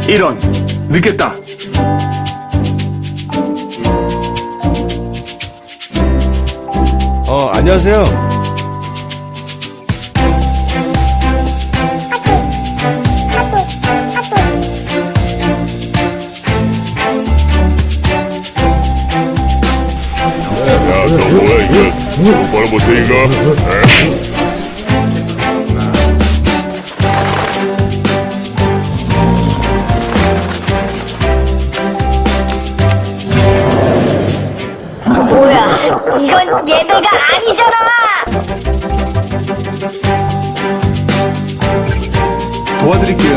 이런, 늦겠다. 안녕하세요. 야, 너 뭐야 이거? 똑바로 못해 이거? 뭐야, 이건 예배가 아니잖아! 도와드릴게요.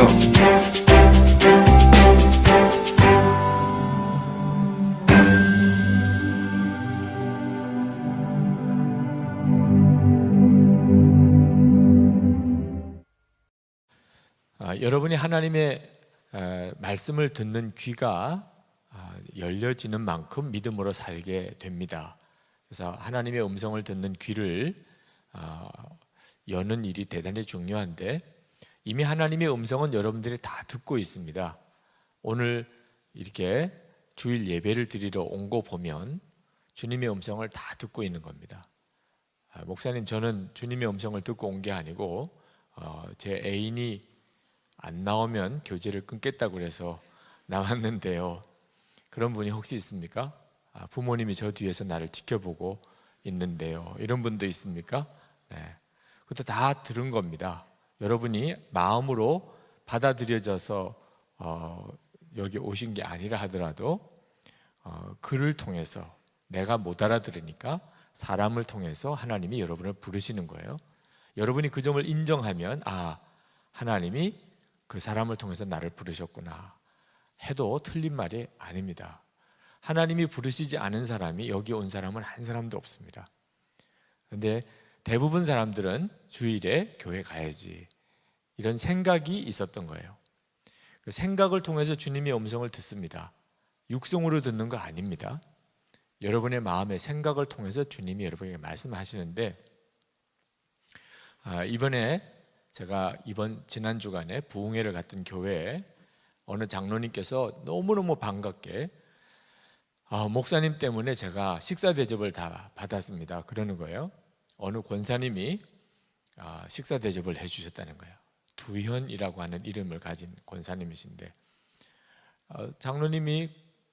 여러분이 하나님의 말씀을 듣는 귀가 열려지는 만큼 믿음으로 살게 됩니다. 그래서 하나님의 음성을 듣는 귀를 여는 일이 대단히 중요한데, 이미 하나님의 음성은 여러분들이 다 듣고 있습니다. 오늘 이렇게 주일 예배를 드리러 온 거 보면 주님의 음성을 다 듣고 있는 겁니다. 목사님, 저는 주님의 음성을 듣고 온 게 아니고 제 애인이 안 나오면 교제를 끊겠다고 그래서 나왔는데요. 그런 분이 혹시 있습니까? 부모님이 저 뒤에서 나를 지켜보고 있는데요. 이런 분도 있습니까? 네. 그것도 다 들은 겁니다. 여러분이 마음으로 받아들여져서 여기 오신 게 아니라 하더라도 글을 통해서, 내가 못 알아들으니까 사람을 통해서 하나님이 여러분을 부르시는 거예요. 여러분이 그 점을 인정하면, 하나님이 그 사람을 통해서 나를 부르셨구나 해도 틀린 말이 아닙니다. 하나님이 부르시지 않은 사람이 여기 온 사람은 한 사람도 없습니다. 그런데 대부분 사람들은 주일에 교회 가야지, 이런 생각이 있었던 거예요. 그 생각을 통해서 주님의 음성을 듣습니다. 육성으로 듣는 거 아닙니다. 여러분의 마음의 생각을 통해서 주님이 여러분에게 말씀하시는데, 이번에 제가 지난 주간에 부흥회를 갔던 교회에 어느 장로님께서 너무너무 반갑게 목사님 때문에 제가 식사 대접을 다 받았습니다, 그러는 거예요. 어느 권사님이 식사 대접을 해주셨다는 거예요. 두현이라고 하는 이름을 가진 권사님이신데, 장로님이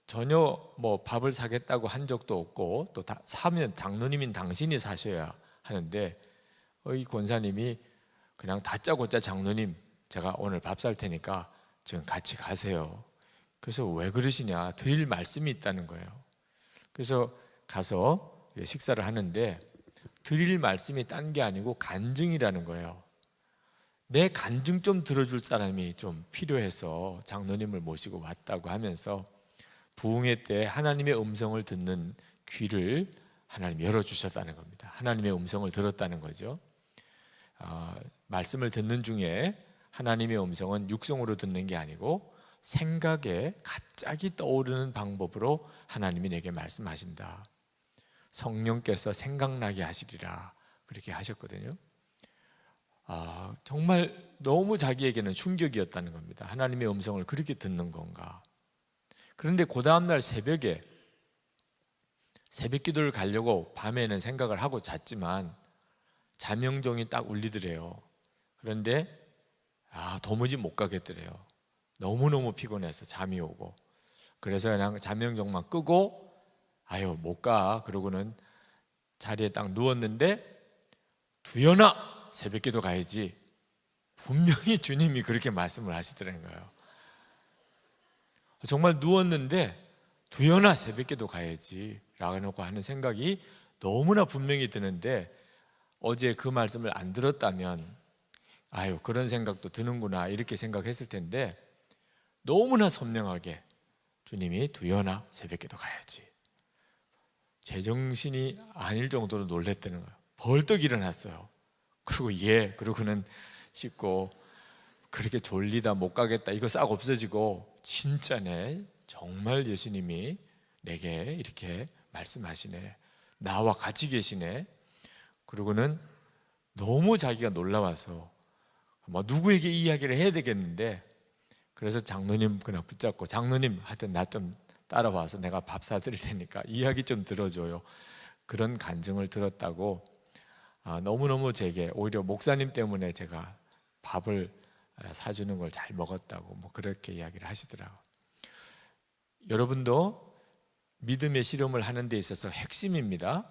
전혀 밥을 사겠다고 한 적도 없고, 또 사면 장로님인 당신이 사셔야 하는데, 이 권사님이 그냥 다짜고짜, 장로님 제가 오늘 밥 살 테니까 지금 같이 가세요. 그래서 왜 그러시냐, 드릴 말씀이 있다는 거예요. 그래서 가서 식사를 하는데, 드릴 말씀이 딴 게 아니고 간증이라는 거예요. 내 간증 좀 들어줄 사람이 좀 필요해서 장로님을 모시고 왔다고 하면서 부흥회 때 하나님의 음성을 듣는 귀를 하나님 열어주셨다는 겁니다. 하나님의 음성을 들었다는 거죠. 말씀을 듣는 중에 하나님의 음성은 육성으로 듣는 게 아니고 생각에 갑자기 떠오르는 방법으로 하나님이 내게 말씀하신다. 성령께서 생각나게 하시리라, 그렇게 하셨거든요. 정말 너무 자기에게는 충격이었다는 겁니다. 하나님의 음성을 그렇게 듣는 건가. 그런데 그 다음날 새벽에 새벽 기도를 가려고 밤에는 생각을 하고 잤지만 자명종이 딱 울리더래요. 그런데 도무지 못 가겠더래요. 너무너무 피곤해서 잠이 오고. 그래서 그냥 자명종만 끄고 못 가, 그러고는 자리에 딱 누웠는데, 두현아, 새벽 기도 가야지. 분명히 주님이 그렇게 말씀을 하시더라는 거예요. 정말 누웠는데 두현아, 새벽 기도 가야지 라고 하는 생각이 너무나 분명히 드는데, 어제 그 말씀을 안 들었다면 그런 생각도 드는구나 이렇게 생각했을 텐데, 너무나 선명하게 주님이 두현아, 새벽 기도 가야지. 제정신이 아닐 정도로 놀랬다는 거예요. 벌떡 일어났어요. 그리고 그러고는 씻고, 그렇게 졸리다 못 가겠다 이거 싹 없어지고, 진짜네, 정말 예수님이 내게 이렇게 말씀하시네, 나와 같이 계시네. 그러고는 너무 자기가 놀라워서 뭐 누구에게 이야기를 해야 되겠는데, 그래서 장로님 그냥 붙잡고, 장로님 하여튼 나 좀 따라와서 내가 밥 사드릴 테니까 이야기 좀 들어줘요. 그런 간증을 들었다고, 너무너무 제게 오히려 목사님 때문에 제가 밥을 사주는 걸 잘 먹었다고 뭐 그렇게 이야기를 하시더라고요. 여러분도 믿음의 실험을 하는 데 있어서 핵심입니다.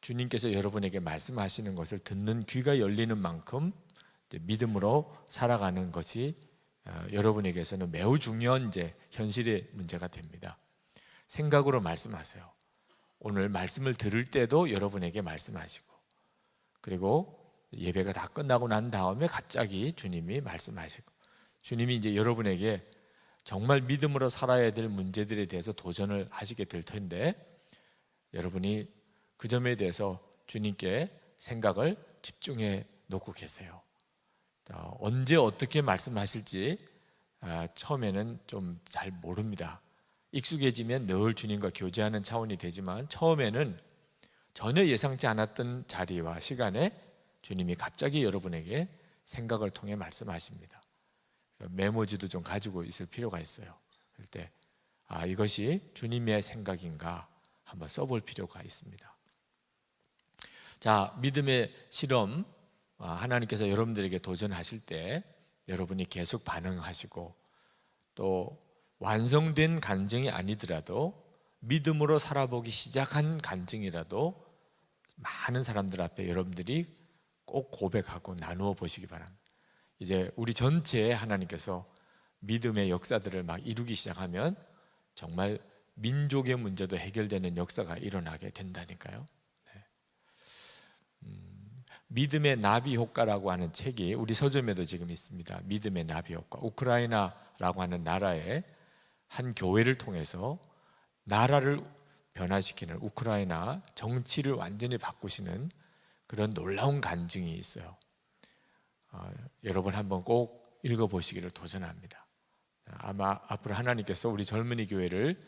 주님께서 여러분에게 말씀하시는 것을 듣는 귀가 열리는 만큼 믿음으로 살아가는 것이 여러분에게서는 매우 중요한 현실의 문제가 됩니다. 생각으로 말씀하세요. 오늘 말씀을 들을 때도 여러분에게 말씀하시고, 그리고 예배가 다 끝나고 난 다음에 갑자기 주님이 말씀하시고, 주님이 이제 여러분에게 정말 믿음으로 살아야 될 문제들에 대해서 도전을 하시게 될 텐데, 여러분이 그 점에 대해서 주님께 생각을 집중해 놓고 계세요. 언제 어떻게 말씀하실지 처음에는 좀 잘 모릅니다. 익숙해지면 늘 주님과 교제하는 차원이 되지만, 처음에는 전혀 예상치 않았던 자리와 시간에 주님이 갑자기 여러분에게 생각을 통해 말씀하십니다. 메모지도 좀 가지고 있을 필요가 있어요. 그럴 때 이것이 주님의 생각인가 한번 써볼 필요가 있습니다. 자, 믿음의 실험, 하나님께서 여러분들에게 도전하실 때 여러분이 계속 반응하시고, 또 완성된 간증이 아니더라도 믿음으로 살아보기 시작한 간증이라도 많은 사람들 앞에 여러분들이 꼭 고백하고 나누어 보시기 바랍니다. 이제 우리 전체에 하나님께서 믿음의 역사들을 막 이루기 시작하면 정말 민족의 문제도 해결되는 역사가 일어나게 된다니까요. 믿음의 나비 효과라고 하는 책이 우리 서점에도 지금 있습니다. 믿음의 나비 효과. 우크라이나라고 하는 나라의 한 교회를 통해서 나라를 변화시키는, 우크라이나 정치를 완전히 바꾸시는 그런 놀라운 간증이 있어요. 여러분 한번 꼭 읽어보시기를 도전합니다. 아마 앞으로 하나님께서 우리 젊은이 교회를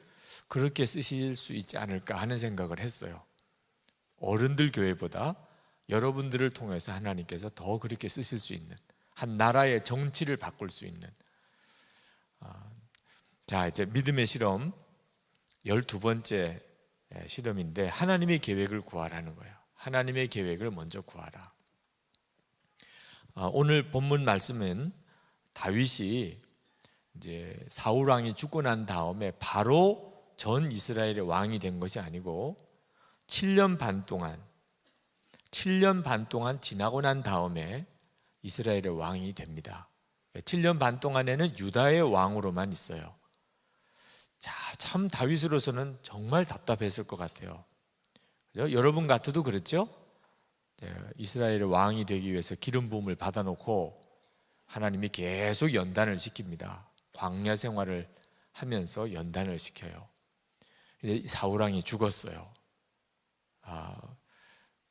그렇게 쓰실 수 있지 않을까 하는 생각을 했어요. 어른들 교회보다 여러분들을 통해서 하나님께서 더 그렇게 쓰실 수 있는, 한 나라의 정치를 바꿀 수 있는. 자, 이제 믿음의 실험 12번째 실험인데, 하나님의 계획을 구하라는 거예요. 하나님의 계획을 먼저 구하라. 오늘 본문 말씀은 다윗이 이제 사울 왕이 죽고 난 다음에 바로 전 이스라엘의 왕이 된 것이 아니고 7년 반 동안 지나고 난 다음에 이스라엘의 왕이 됩니다. 7년 반 동안에는 유다의 왕으로만 있어요. 자, 참 다윗으로서는 정말 답답했을 것 같아요. 그죠? 여러분 같아도 그렇죠? 이스라엘의 왕이 되기 위해서 기름 부음을 받아놓고 하나님이 계속 연단을 시킵니다. 광야 생활을 하면서 연단을 시켜요. 이제 사울 왕이 죽었어요.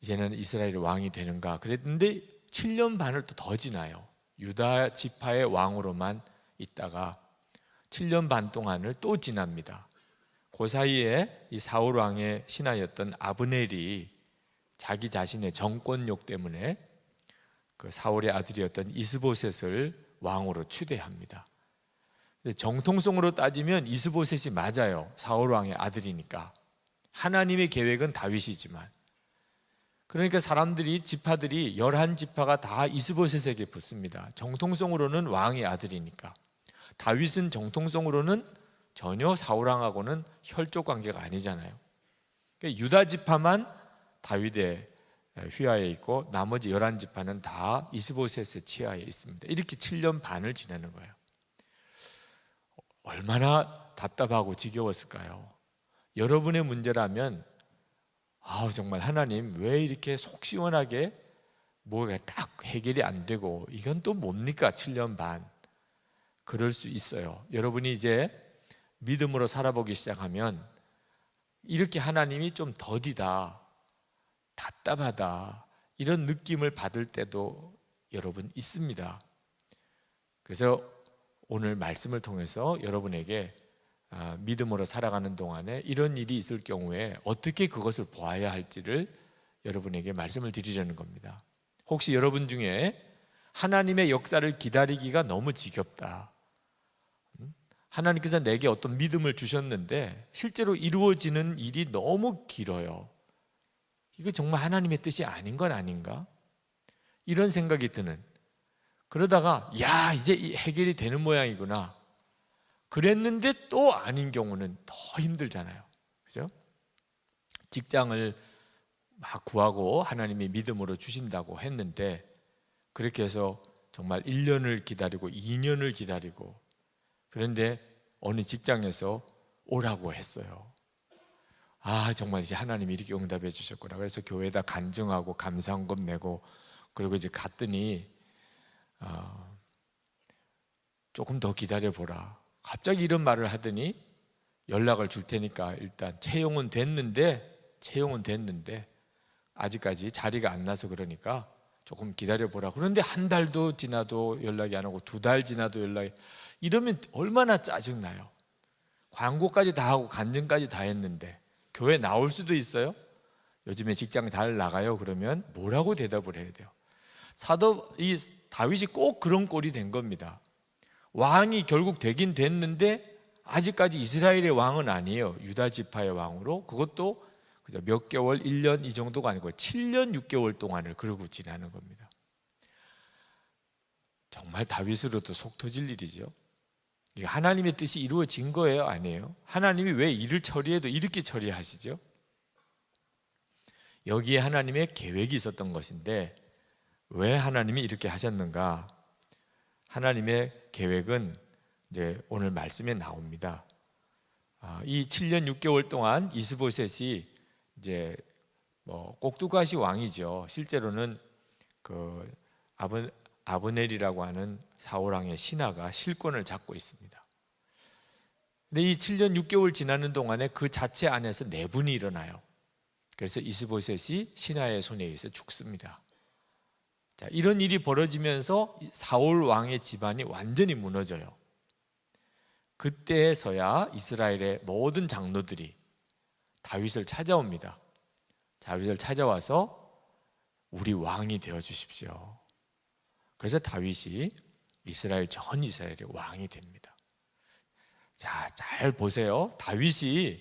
이제는 이스라엘의 왕이 되는가 그랬는데 7년 반을 또 더 지나요. 유다 지파의 왕으로만 있다가 7년 반 동안을 또 지납니다. 그 사이에 이 사울 왕의 신하였던 아브넬이 자기 자신의 정권욕 때문에 그 사울의 아들이었던 이스보셋을 왕으로 추대합니다. 정통성으로 따지면 이스보셋이 맞아요. 사울 왕의 아들이니까. 하나님의 계획은 다윗이지만, 그러니까 사람들이, 지파들이 11지파가 다 이스보셋에게 붙습니다. 정통성으로는 왕의 아들이니까. 다윗은 정통성으로는 전혀 사울 왕하고는 혈족 관계가 아니잖아요. 그러니까 유다 지파만 다윗의 휘하에 있고 나머지 11지파는 다 이스보셋의 치하에 있습니다. 이렇게 7년 반을 지내는 거예요. 얼마나 답답하고 지겨웠을까요? 여러분의 문제라면 정말 하나님 왜 이렇게 속 시원하게 뭐가 딱 해결이 안 되고 이건 또 뭡니까 7년 반. 그럴 수 있어요. 여러분이 이제 믿음으로 살아보기 시작하면 이렇게 하나님이 좀 더디다, 답답하다 이런 느낌을 받을 때도 여러분 있습니다. 그래서 오늘 말씀을 통해서 여러분에게 믿음으로 살아가는 동안에 이런 일이 있을 경우에 어떻게 그것을 보아야 할지를 여러분에게 말씀을 드리려는 겁니다. 혹시 여러분 중에 하나님의 역사를 기다리기가 너무 지겹다. 하나님께서 내게 어떤 믿음을 주셨는데 실제로 이루어지는 일이 너무 길어요. 이거 정말 하나님의 뜻이 아닌 건 아닌가? 이런 생각이 드는. 그러다가 야, 이제 해결이 되는 모양이구나. 그랬는데 또 아닌 경우는 더 힘들잖아요. 그죠? 직장을 막 구하고 하나님이 믿음으로 주신다고 했는데 그렇게 해서 정말 1년을 기다리고 2년을 기다리고 그런데 어느 직장에서 오라고 했어요. 아, 정말 이제 하나님이 이렇게 응답해 주셨구나. 그래서 교회에다 간증하고 감사헌금 내고 그리고 이제 갔더니 조금 더 기다려보라. 갑자기 이런 말을 하더니 연락을 줄 테니까 일단 채용은 됐는데 아직까지 자리가 안 나서 그러니까 조금 기다려보라. 그런데 한 달도 지나도 연락이 안 오고 2달 지나도 연락이, 이러면 얼마나 짜증나요. 광고까지 다 하고 간증까지 다 했는데 교회 나올 수도 있어요. 요즘에 직장 잘 나가요. 그러면 뭐라고 대답을 해야 돼요? 이 다윗이 꼭 그런 꼴이 된 겁니다. 왕이 결국 되긴 됐는데 아직까지 이스라엘의 왕은 아니에요. 유다 지파의 왕으로. 그것도 그저 몇 개월, 1년 이 정도가 아니고 7년 6개월 동안을 그러고 지나는 겁니다. 정말 다윗으로도 속 터질 일이죠. 이게 하나님의 뜻이 이루어진 거예요, 아니에요? 하나님이 왜 일을 처리해도 이렇게 처리하시죠? 여기에 하나님의 계획이 있었던 것인데 왜 하나님이 이렇게 하셨는가? 하나님의 계획은 이제 오늘 말씀에 나옵니다. 이 7년 6개월 동안 이스보셋이 이제 꼭두가시 왕이죠. 실제로는 그 아브넬이라고 하는 사울 왕의 신하가 실권을 잡고 있습니다. 근데 이 7년 6개월 지나는 동안에 그 자체 안에서 내분이 일어나요. 그래서 이스보셋이 신하의 손에 의해서 죽습니다. 자, 이런 일이 벌어지면서 사울 왕의 집안이 완전히 무너져요. 그때서야 이스라엘의 모든 장로들이 다윗을 찾아옵니다. 다윗을 찾아와서 우리 왕이 되어 주십시오. 그래서 다윗이 전 이스라엘의 왕이 됩니다. 자, 잘 보세요. 다윗이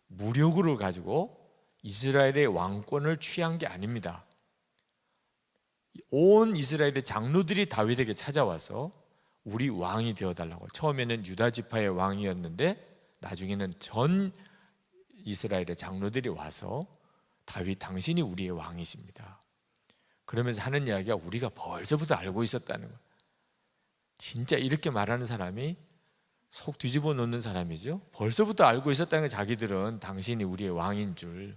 무력으로 가지고 이스라엘의 왕권을 취한 게 아닙니다. 온 이스라엘의 장로들이 다윗에게 찾아와서 우리 왕이 되어달라고. 처음에는 유다 지파의 왕이었는데 나중에는 전 이스라엘의 장로들이 와서 다윗 당신이 우리의 왕이십니다. 그러면서 하는 이야기가 우리가 벌써부터 알고 있었다는 거예요. 진짜 이렇게 말하는 사람이 속 뒤집어 놓는 사람이죠. 벌써부터 알고 있었다는 게 자기들은 당신이 우리의 왕인 줄.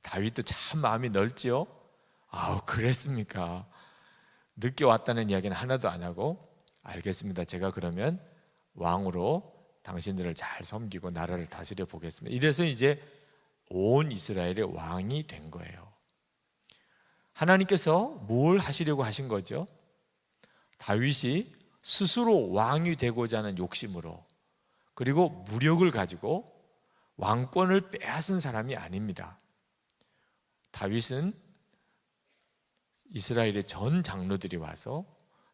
다윗도 참 마음이 넓지요. 아우, 그랬습니까? 늦게 왔다는 이야기는 하나도 안 하고 알겠습니다. 제가 그러면 왕으로 당신들을 잘 섬기고 나라를 다스려 보겠습니다. 이래서 이제 온 이스라엘의 왕이 된 거예요. 하나님께서 뭘 하시려고 하신 거죠? 다윗이 스스로 왕이 되고자 하는 욕심으로 그리고 무력을 가지고 왕권을 빼앗은 사람이 아닙니다. 다윗은 이스라엘의 전 장로들이 와서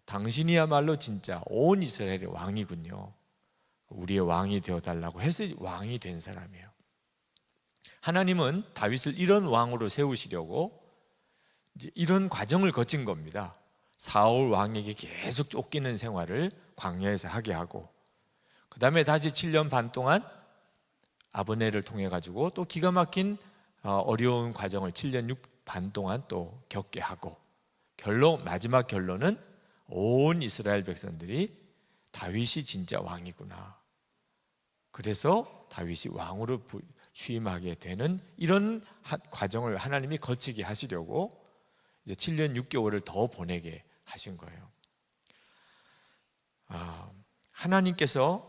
당신이야말로 진짜 온 이스라엘의 왕이군요. 우리의 왕이 되어달라고 해서 왕이 된 사람이에요. 하나님은 다윗을 이런 왕으로 세우시려고 이제 이런 과정을 거친 겁니다. 사울 왕에게 계속 쫓기는 생활을 광야에서 하게 하고 그 다음에 다시 7년 반 동안 아브넬을 통해 가지고 또 기가 막힌 어려운 과정을 7년 반 동안 또 겪게 하고 마지막 결론은 온 이스라엘 백성들이 다윗이 진짜 왕이구나. 그래서 다윗이 왕으로 취임하게 되는 이런 과정을 하나님이 거치게 하시려고 이제 7년 6개월을 더 보내게 하신 거예요. 하나님께서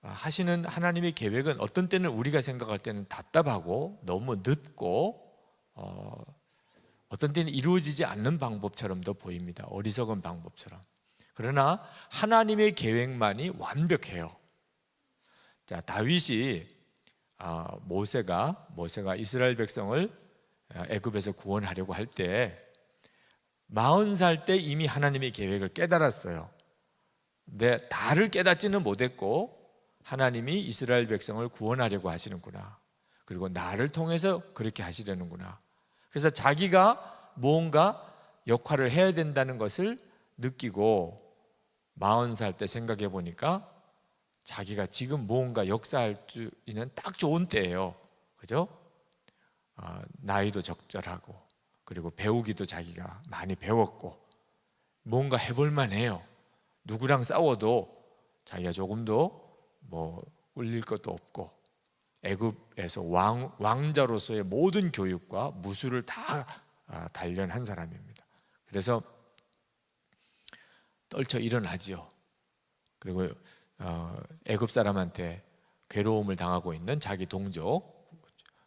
하시는 하나님의 계획은 어떤 때는 우리가 생각할 때는 답답하고 너무 늦고 어떤 때는 이루어지지 않는 방법처럼도 보입니다. 어리석은 방법처럼. 그러나 하나님의 계획만이 완벽해요. 자, 다윗이 모세가 이스라엘 백성을 애굽에서 구원하려고 할 때 40살 때 이미 하나님의 계획을 깨달았어요. 근데 다를 깨닫지는 못했고 하나님이 이스라엘 백성을 구원하려고 하시는구나. 그리고 나를 통해서 그렇게 하시려는구나. 그래서 자기가 무언가 역할을 해야 된다는 것을 느끼고 40살 때 생각해 보니까 자기가 지금 무언가 역사할 수 있는 딱 좋은 때예요. 그죠? 나이도 적절하고 그리고 배우기도 자기가 많이 배웠고 뭔가 해볼 만해요. 누구랑 싸워도 자기가 조금도 울릴 것도 없고 애굽에서 왕자로서의 모든 교육과 무술을 다 단련한 사람입니다. 그래서 떨쳐 일어나지요. 그리고 애굽 사람한테 괴로움을 당하고 있는 자기 동족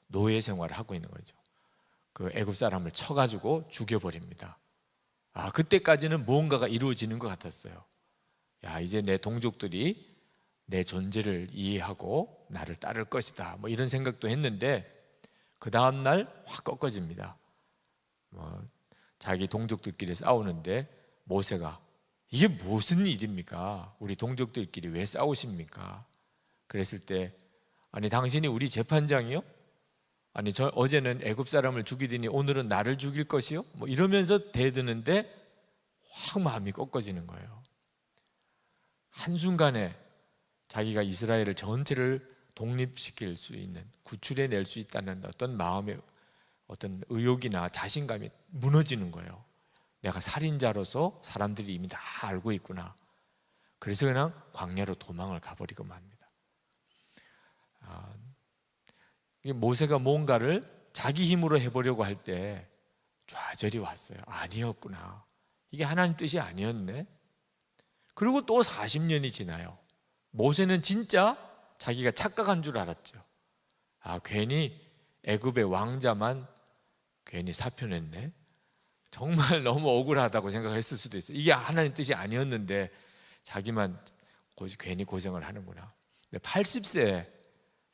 노예 생활을 하고 있는 거죠. 그 애굽 사람을 쳐가지고 죽여버립니다. 그때까지는 무언가가 이루어지는 것 같았어요. 야, 이제 내 동족들이 내 존재를 이해하고 나를 따를 것이다, 이런 생각도 했는데 그 다음날 확 꺾어집니다. 자기 동족들끼리 싸우는데 모세가 이게 무슨 일입니까? 우리 동족들끼리 왜 싸우십니까? 그랬을 때 아니 당신이 우리 재판장이요? 아니 어제는 애굽 사람을 죽이더니 오늘은 나를 죽일 것이요? 이러면서 대드는데 확 마음이 꺾어지는 거예요. 한순간에 자기가 이스라엘을 전체를 독립시킬 수 있는, 구출해낼 수 있다는 어떤 마음의 어떤 의욕이나 자신감이 무너지는 거예요. 내가 살인자로서 사람들이 이미 다 알고 있구나. 그래서 그냥 광야로 도망을 가버리고 맙니다. 모세가 뭔가를 자기 힘으로 해보려고 할 때 좌절이 왔어요. 아니었구나. 이게 하나님 뜻이 아니었네. 그리고 또 40년이 지나요. 모세는 진짜 자기가 착각한 줄 알았죠. 괜히 애굽의 왕자만 괜히 사표냈네. 정말 너무 억울하다고 생각했을 수도 있어요. 이게 하나님 뜻이 아니었는데 자기만 괜히 고생을 하는구나. 80세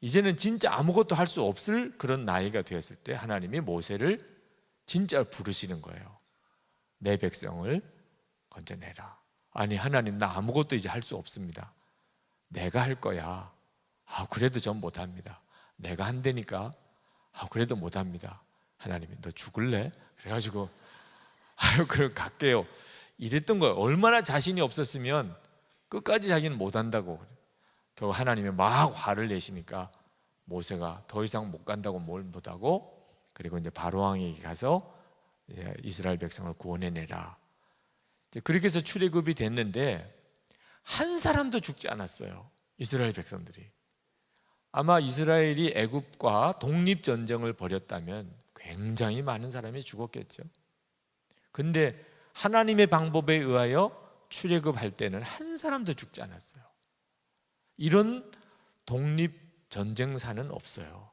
이제는 진짜 아무것도 할 수 없을 그런 나이가 되었을 때 하나님이 모세를 진짜 부르시는 거예요. 내 백성을 건져내라. 아니 하나님, 나 아무것도 이제 할 수 없습니다. 내가 할 거야. 그래도 전 못합니다. 내가 한다니까. 그래도 못합니다. 하나님이 너 죽을래? 그래가지고 그럼 갈게요. 이랬던 거예요. 얼마나 자신이 없었으면 끝까지 자기는 못한다고. 결국 하나님이 막 화를 내시니까 모세가 더 이상 못 간다고 뭘 못하고, 그리고 이제 바로왕에게 가서 이스라엘 백성을 구원해내라. 그렇게 해서 출애굽이 됐는데 한 사람도 죽지 않았어요. 이스라엘 백성들이. 아마 이스라엘이 애굽과 독립전쟁을 벌였다면 굉장히 많은 사람이 죽었겠죠. 근데 하나님의 방법에 의하여 출애굽할 때는 한 사람도 죽지 않았어요. 이런 독립전쟁사는 없어요.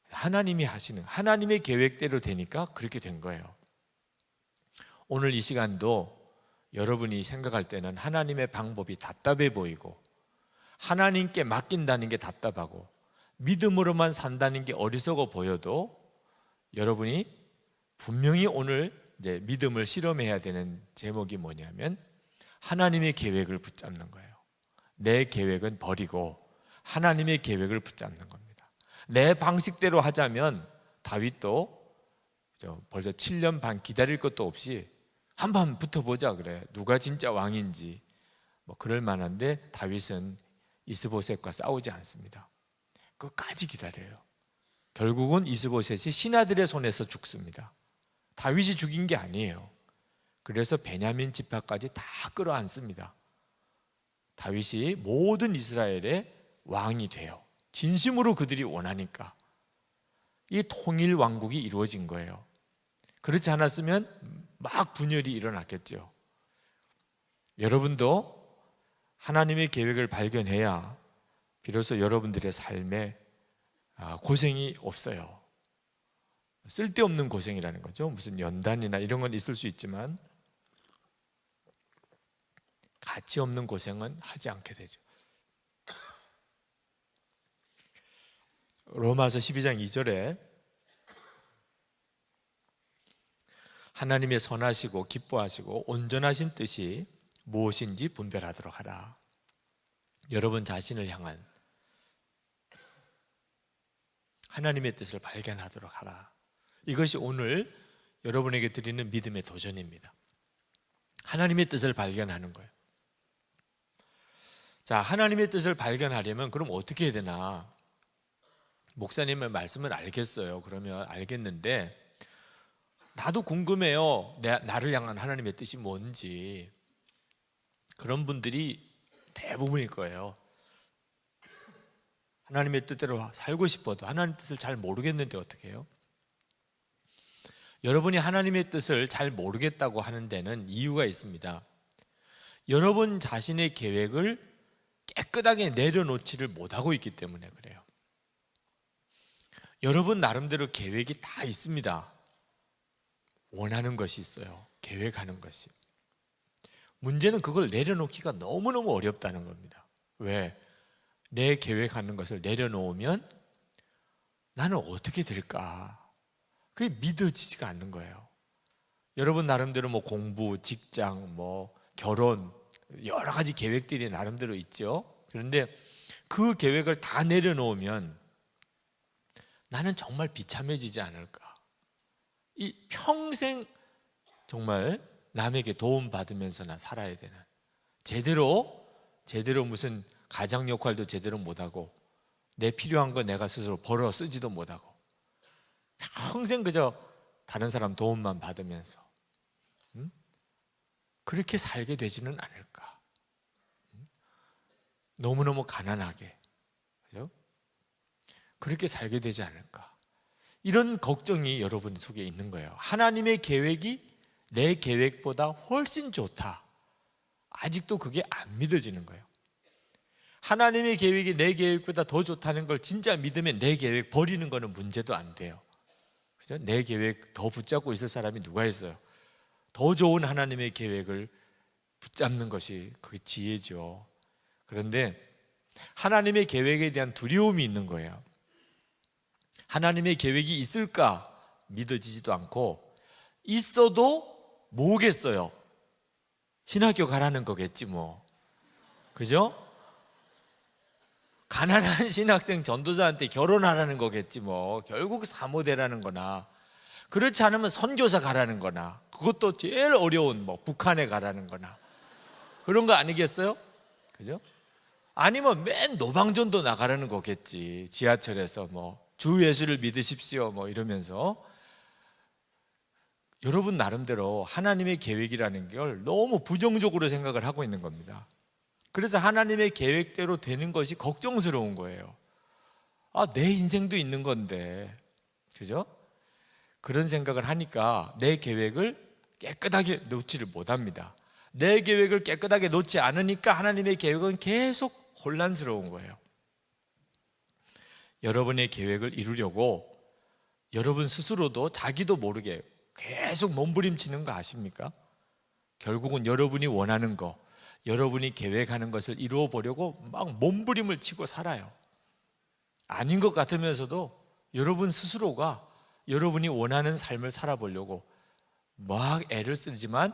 하나님이 하시는, 하나님의 계획대로 되니까 그렇게 된 거예요. 오늘 이 시간도 여러분이 생각할 때는 하나님의 방법이 답답해 보이고 하나님께 맡긴다는 게 답답하고 믿음으로만 산다는 게 어리석어 보여도 여러분이 분명히 오늘 이제 믿음을 실험해야 되는 제목이 뭐냐면 하나님의 계획을 붙잡는 거예요. 내 계획은 버리고 하나님의 계획을 붙잡는 겁니다. 내 방식대로 하자면 다윗도 벌써 7년 반 기다릴 것도 없이 한번 붙어보자 그래. 누가 진짜 왕인지 그럴 만한데 다윗은 이스보셋과 싸우지 않습니다. 끝까지 기다려요. 결국은 이스보셋이 신하들의 손에서 죽습니다. 다윗이 죽인 게 아니에요. 그래서 베냐민 지파까지 다 끌어안습니다. 다윗이 모든 이스라엘의 왕이 돼요. 진심으로 그들이 원하니까. 이 통일 왕국이 이루어진 거예요. 그렇지 않았으면 막 분열이 일어났겠죠. 여러분도 하나님의 계획을 발견해야 비로소 여러분들의 삶에 고생이 없어요. 쓸데없는 고생이라는 거죠. 무슨 연단이나 이런 건 있을 수 있지만 가치 없는 고생은 하지 않게 되죠. 로마서 12장 2절에 하나님의 선하시고 기뻐하시고 온전하신 뜻이 무엇인지 분별하도록 하라. 여러분 자신을 향한 하나님의 뜻을 발견하도록 하라. 이것이 오늘 여러분에게 드리는 믿음의 도전입니다. 하나님의 뜻을 발견하는 거예요. 자, 하나님의 뜻을 발견하려면 그럼 어떻게 해야 되나? 목사님의 말씀은 알겠어요. 그러면 알겠는데 나도 궁금해요. 나를 향한 하나님의 뜻이 뭔지. 그런 분들이 대부분일 거예요. 하나님의 뜻대로 살고 싶어도 하나님의 뜻을 잘 모르겠는데 어떻게 해요? 여러분이 하나님의 뜻을 잘 모르겠다고 하는 데는 이유가 있습니다. 여러분 자신의 계획을 깨끗하게 내려놓지를 못하고 있기 때문에 그래요. 여러분 나름대로 계획이 다 있습니다. 원하는 것이 있어요. 계획하는 것이. 문제는 그걸 내려놓기가 너무너무 어렵다는 겁니다. 왜? 내 계획하는 것을 내려놓으면 나는 어떻게 될까? 그게 믿어지지가 않는 거예요. 여러분 나름대로 뭐 공부, 직장, 뭐 결혼 여러 가지 계획들이 나름대로 있죠. 그런데 그 계획을 다 내려놓으면 나는 정말 비참해지지 않을까? 이 평생 정말 남에게 도움받으면서나 살아야 되는 제대로 무슨 가장 역할도 제대로 못하고 내 필요한 거 내가 스스로 벌어 쓰지도 못하고 평생 그저 다른 사람 도움만 받으면서 그렇게 살게 되지는 않을까? 너무너무 가난하게, 그죠? 그렇게 살게 되지 않을까? 이런 걱정이 여러분 속에 있는 거예요. 하나님의 계획이 내 계획보다 훨씬 좋다. 아직도 그게 안 믿어지는 거예요. 하나님의 계획이 내 계획보다 더 좋다는 걸 진짜 믿으면 내 계획 버리는 거는 문제도 안 돼요. 그죠? 내 계획 더 붙잡고 있을 사람이 누가 있어요? 더 좋은 하나님의 계획을 붙잡는 것이 그게 지혜죠. 그런데 하나님의 계획에 대한 두려움이 있는 거예요. 하나님의 계획이 있을까 믿어지지도 않고 있어도 뭐겠어요? 신학교 가라는 거겠지 뭐. 그죠? 가난한 신학생 전도자한테 결혼하라는 거겠지 뭐. 결국 사모되라는 거나 그렇지 않으면 선교사 가라는 거나 그것도 제일 어려운 뭐 북한에 가라는 거나 그런 거 아니겠어요? 그죠? 아니면 맨 노방전도 나가라는 거겠지. 지하철에서 뭐 주 예수를 믿으십시오 뭐 이러면서. 여러분 나름대로 하나님의 계획이라는 걸 너무 부정적으로 생각을 하고 있는 겁니다. 그래서 하나님의 계획대로 되는 것이 걱정스러운 거예요. 아, 내 인생도 있는 건데, 그죠? 그런 생각을 하니까 내 계획을 깨끗하게 놓지를 못합니다. 내 계획을 깨끗하게 놓지 않으니까 하나님의 계획은 계속 혼란스러운 거예요. 여러분의 계획을 이루려고 여러분 스스로도 자기도 모르게 계속 몸부림치는 거 아십니까? 결국은 여러분이 원하는 거, 여러분이 계획하는 것을 이루어 보려고 막 몸부림을 치고 살아요. 아닌 것 같으면서도 여러분 스스로가 여러분이 원하는 삶을 살아보려고 막 애를 쓰지만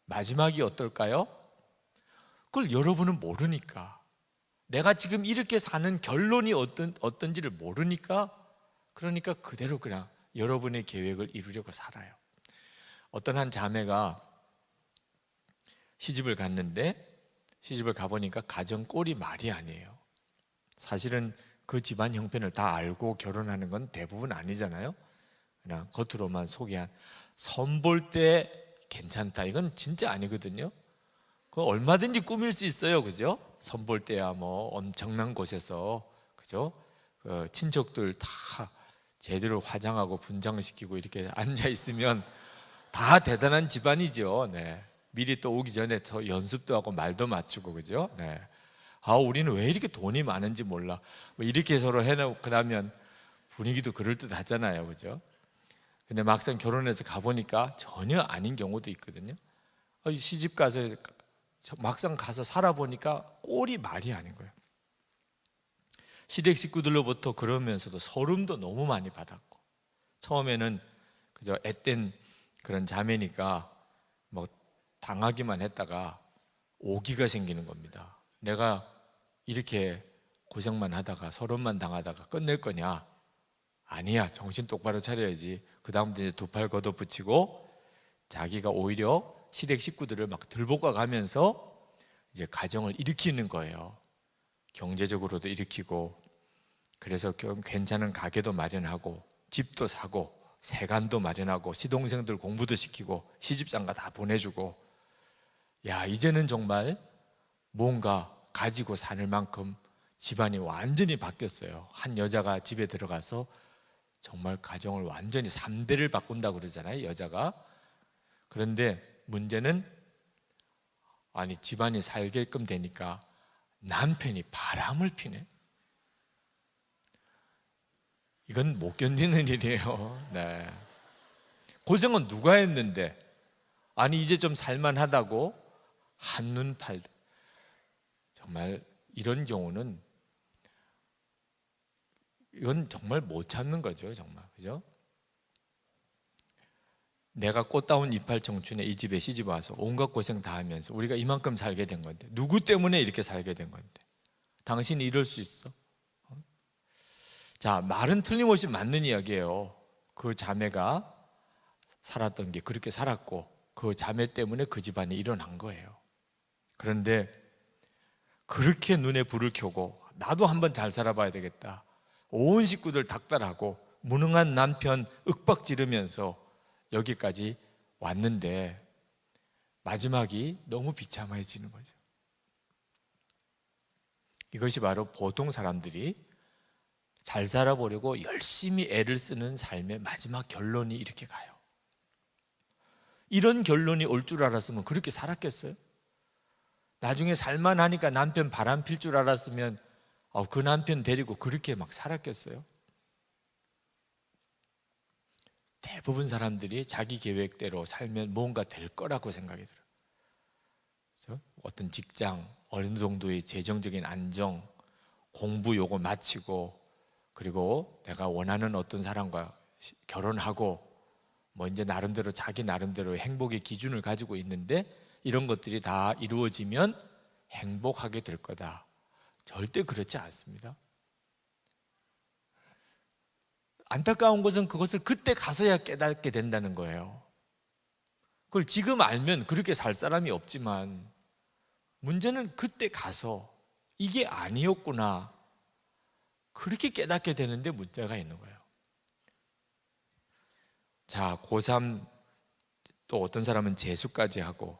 마지막이 어떨까요? 그걸 여러분은 모르니까, 내가 지금 이렇게 사는 결론이 어떤지를 모르니까, 그러니까 그대로 그냥 여러분의 계획을 이루려고 살아요. 어떤 한 자매가 시집을 갔는데 시집을 가보니까 가정 꼴이 말이 아니에요. 사실은 그 집안 형편을 다 알고 결혼하는 건 대부분 아니잖아요. 그냥 겉으로만 소개한 선볼 때 괜찮다, 이건 진짜 아니거든요. 그거 얼마든지 꾸밀 수 있어요, 그죠? 선볼 때야 뭐 엄청난 곳에서, 그죠? 그 친척들 다 제대로 화장하고 분장시키고 이렇게 앉아 있으면 다 대단한 집안이죠. 네. 미리 또 오기 전에 더 연습도 하고 말도 맞추고, 그죠? 네. 아, 우리는 왜 이렇게 돈이 많은지 몰라. 뭐 이렇게 서로 해놓고 나면 분위기도 그럴듯 하잖아요, 그죠? 근데 막상 결혼해서 가보니까 전혀 아닌 경우도 있거든요. 시집 가서 막상 가서 살아보니까 꼴이 말이 아닌 거예요. 시댁 식구들로부터 그러면서도 서름도 너무 많이 받았고, 처음에는 그저 앳된 그런 자매니까 뭐 당하기만 했다가 오기가 생기는 겁니다. 내가 이렇게 고생만 하다가 서론만 당하다가 끝낼 거냐? 아니야. 정신 똑바로 차려야지. 그 다음부터 이제 두 팔 걷어붙이고 자기가 오히려 시댁 식구들을 막 들볶아 가면서 이제 가정을 일으키는 거예요. 경제적으로도 일으키고, 그래서 좀 괜찮은 가게도 마련하고 집도 사고 세간도 마련하고 시동생들 공부도 시키고 시집장가 다 보내주고, 야, 이제는 정말 뭔가 가지고 사는 만큼 집안이 완전히 바뀌었어요. 한 여자가 집에 들어가서 정말 가정을 완전히 3대를 바꾼다고 그러잖아요, 여자가. 그런데 문제는, 아니 집안이 살게끔 되니까 남편이 바람을 피네. 이건 못 견디는 일이에요. 네. 고생은 누가 했는데, 아니 이제 좀 살만하다고 한눈 팔. 정말 이런 경우는 이건 정말 못 참는 거죠, 정말. 그죠? 내가 꽃다운 이팔 청춘에 이 집에 시집 와서 온갖 고생 다 하면서 우리가 이만큼 살게 된 건데, 누구 때문에 이렇게 살게 된 건데, 당신이 이럴 수 있어? 자, 말은 틀림없이 맞는 이야기예요. 그 자매가 살았던 게 그렇게 살았고 그 자매 때문에 그 집안이 일어난 거예요. 그런데 그렇게 눈에 불을 켜고 나도 한번 잘 살아봐야 되겠다, 온 식구들 닥달하고 무능한 남편 윽박 지르면서 여기까지 왔는데 마지막이 너무 비참해지는 거죠. 이것이 바로 보통 사람들이 잘 살아보려고 열심히 애를 쓰는 삶의 마지막 결론이 이렇게 가요. 이런 결론이 올 줄 알았으면 그렇게 살았겠어요? 나중에 살만하니까 남편 바람 필 줄 알았으면 그 남편 데리고 그렇게 막 살았겠어요? 대부분 사람들이 자기 계획대로 살면 뭔가 될 거라고 생각이 들어요. 그렇죠? 어떤 직장, 어느 정도의 재정적인 안정, 공부 요거 마치고, 그리고 내가 원하는 어떤 사람과 결혼하고, 뭐 이제 나름대로 자기 나름대로 행복의 기준을 가지고 있는데, 이런 것들이 다 이루어지면 행복하게 될 거다. 절대 그렇지 않습니다. 안타까운 것은 그것을 그때 가서야 깨닫게 된다는 거예요. 그걸 지금 알면 그렇게 살 사람이 없지만, 문제는 그때 가서 이게 아니었구나, 그렇게 깨닫게 되는데 문제가 있는 거예요. 자, 고3 또 어떤 사람은 재수까지 하고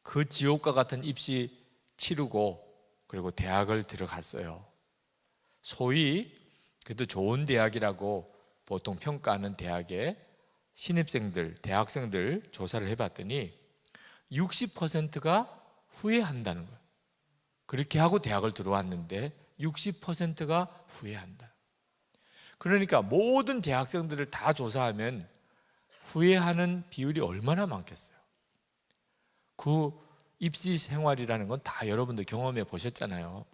그 지옥과 같은 입시 치르고 그리고 대학을 들어갔어요. 소위 그래도 좋은 대학이라고 보통 평가하는 대학의 신입생들, 대학생들 조사를 해봤더니 60%가 후회한다는 거예요. 그렇게 하고 대학을 들어왔는데 60%가 후회한다. 그러니까 모든 대학생들을 다 조사하면 후회하는 비율이 얼마나 많겠어요. 그 입시 생활이라는 건 다 여러분들 경험해 보셨잖아요.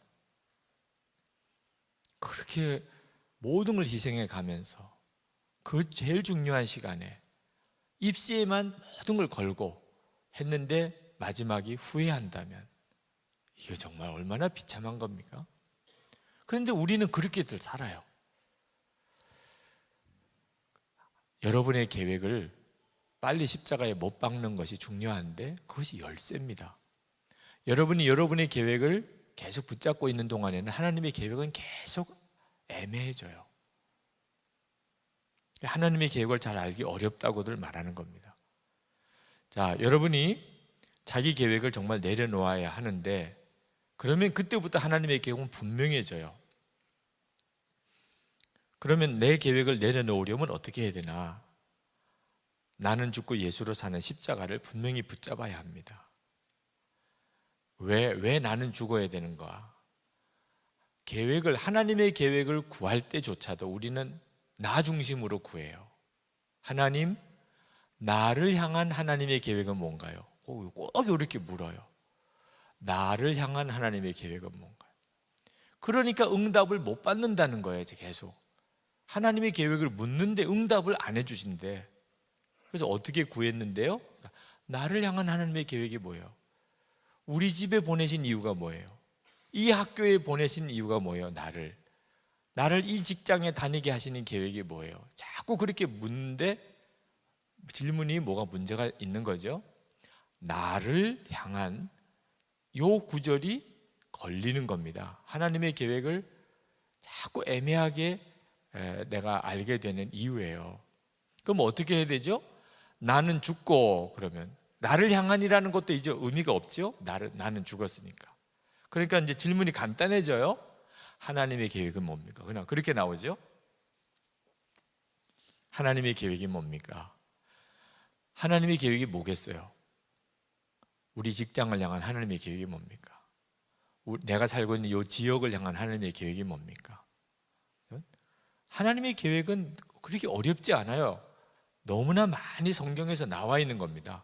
그렇게 모든 걸 희생해 가면서 그 제일 중요한 시간에 입시에만 모든 걸 걸고 했는데 마지막이 후회한다면 이게 정말 얼마나 비참한 겁니까? 그런데 우리는 그렇게들 살아요. 여러분의 계획을 빨리 십자가에 못 박는 것이 중요한데 그것이 열쇠입니다. 여러분이 여러분의 계획을 계속 붙잡고 있는 동안에는 하나님의 계획은 계속 애매해져요. 하나님의 계획을 잘 알기 어렵다고들 말하는 겁니다. 자, 여러분이 자기 계획을 정말 내려놓아야 하는데, 그러면 그때부터 하나님의 계획은 분명해져요. 그러면 내 계획을 내려놓으려면 어떻게 해야 되나? 나는 죽고 예수로 사는 십자가를 분명히 붙잡아야 합니다. 왜 나는 죽어야 되는가? 하나님의 계획을 구할 때조차도 우리는 나 중심으로 구해요. 하나님, 나를 향한 하나님의 계획은 뭔가요? 꼭 이렇게 물어요. 나를 향한 하나님의 계획은 뭔가요? 그러니까 응답을 못 받는다는 거예요, 계속. 하나님의 계획을 묻는데 응답을 안 해주신대. 그래서 어떻게 구했는데요? 나를 향한 하나님의 계획이 뭐예요? 우리 집에 보내신 이유가 뭐예요? 이 학교에 보내신 이유가 뭐예요? 나를 이 직장에 다니게 하시는 계획이 뭐예요? 자꾸 그렇게 묻는데 질문이 뭐가 문제가 있는 거죠? 나를 향한 요 구절이 걸리는 겁니다. 하나님의 계획을 자꾸 애매하게 내가 알게 되는 이유예요. 그럼 어떻게 해야 되죠? 나는 죽고, 그러면 나를 향한이라는 것도 이제 의미가 없죠? 나는 죽었으니까. 그러니까 이제 질문이 간단해져요. 하나님의 계획은 뭡니까? 그냥 그렇게 나오죠. 하나님의 계획이 뭡니까? 하나님의 계획이 뭐겠어요? 우리 직장을 향한 하나님의 계획이 뭡니까? 내가 살고 있는 이 지역을 향한 하나님의 계획이 뭡니까? 하나님의 계획은 그렇게 어렵지 않아요. 너무나 많이 성경에서 나와 있는 겁니다.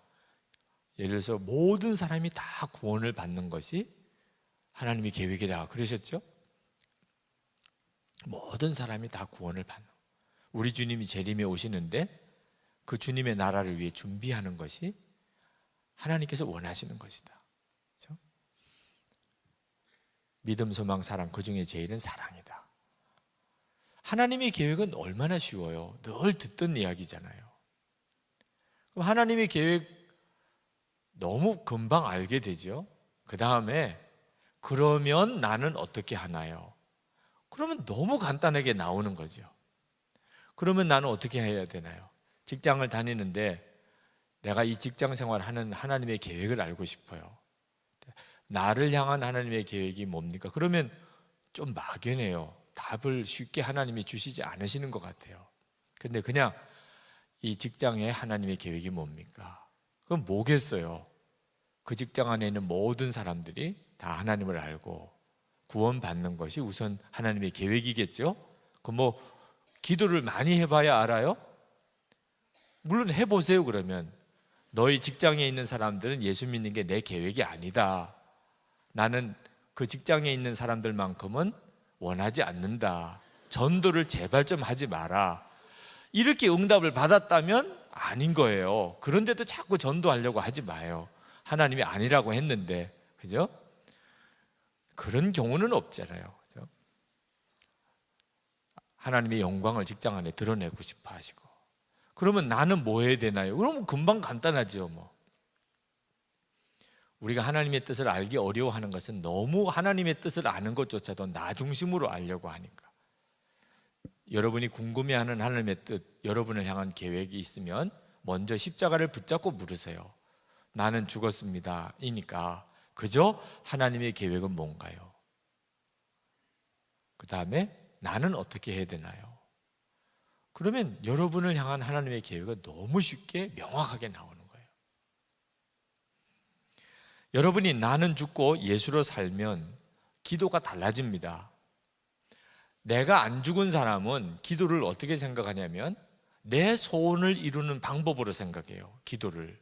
예를 들어서 모든 사람이 다 구원을 받는 것이 하나님의 계획이다 그러셨죠? 모든 사람이 다 구원을 받는, 우리 주님이 재림에 오시는데 그 주님의 나라를 위해 준비하는 것이 하나님께서 원하시는 것이다. 그렇죠? 믿음, 소망, 사랑, 그 중에 제일은 사랑이다. 하나님의 계획은 얼마나 쉬워요. 늘 듣던 이야기잖아요. 그럼 하나님의 계획 너무 금방 알게 되죠. 그 다음에 그러면 나는 어떻게 하나요? 그러면 너무 간단하게 나오는 거죠. 그러면 나는 어떻게 해야 되나요? 직장을 다니는데 내가 이 직장 생활하는 하나님의 계획을 알고 싶어요. 나를 향한 하나님의 계획이 뭡니까? 그러면 좀 막연해요. 답을 쉽게 하나님이 주시지 않으시는 것 같아요. 근데 그냥 이 직장에 하나님의 계획이 뭡니까? 그럼 뭐겠어요? 그 직장 안에 있는 모든 사람들이 다 하나님을 알고 구원받는 것이 우선 하나님의 계획이겠죠? 그럼 기도를 많이 해봐야 알아요? 물론 해보세요. 그러면 너희 직장에 있는 사람들은 예수 믿는 게 내 계획이 아니다. 나는 그 직장에 있는 사람들만큼은 원하지 않는다. 전도를 제발 좀 하지 마라. 이렇게 응답을 받았다면 아닌 거예요. 그런데도 자꾸 전도하려고 하지 마요. 하나님이 아니라고 했는데, 그죠? 그런 경우는 없잖아요. 그죠? 하나님의 영광을 직장 안에 드러내고 싶어 하시고. 그러면 나는 뭐 해야 되나요? 그러면 금방 간단하죠, 뭐. 우리가 하나님의 뜻을 알기 어려워하는 것은 너무 하나님의 뜻을 아는 것조차도 나 중심으로 알려고 하니까. 여러분이 궁금해하는 하나님의 뜻, 여러분을 향한 계획이 있으면 먼저 십자가를 붙잡고 물으세요. 나는 죽었습니다. 이니까 그저 하나님의 계획은 뭔가요? 그 다음에 나는 어떻게 해야 되나요? 그러면 여러분을 향한 하나님의 계획은 너무 쉽게 명확하게 나오는 거예요. 여러분이 나는 죽고 예수로 살면 기도가 달라집니다. 내가 안 죽은 사람은 기도를 어떻게 생각하냐면 내 소원을 이루는 방법으로 생각해요. 기도를.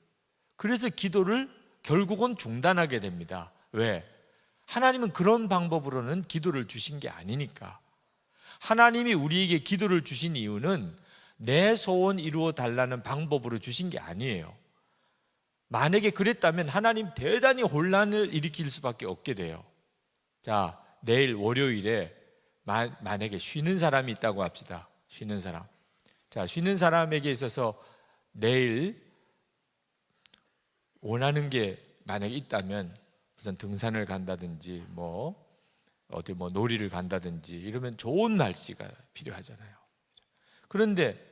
그래서 기도를 결국은 중단하게 됩니다. 왜? 하나님은 그런 방법으로는 기도를 주신 게 아니니까. 하나님이 우리에게 기도를 주신 이유는 내 소원 이루어 달라는 방법으로 주신 게 아니에요. 만약에 그랬다면 하나님 대단히 혼란을 일으킬 수밖에 없게 돼요. 자, 내일 월요일에 만약에 쉬는 사람이 있다고 합시다. 쉬는 사람. 자, 쉬는 사람에게 있어서 내일 원하는 게 만약에 있다면 무슨 등산을 간다든지 어디 놀이를 간다든지 이러면 좋은 날씨가 필요하잖아요. 그런데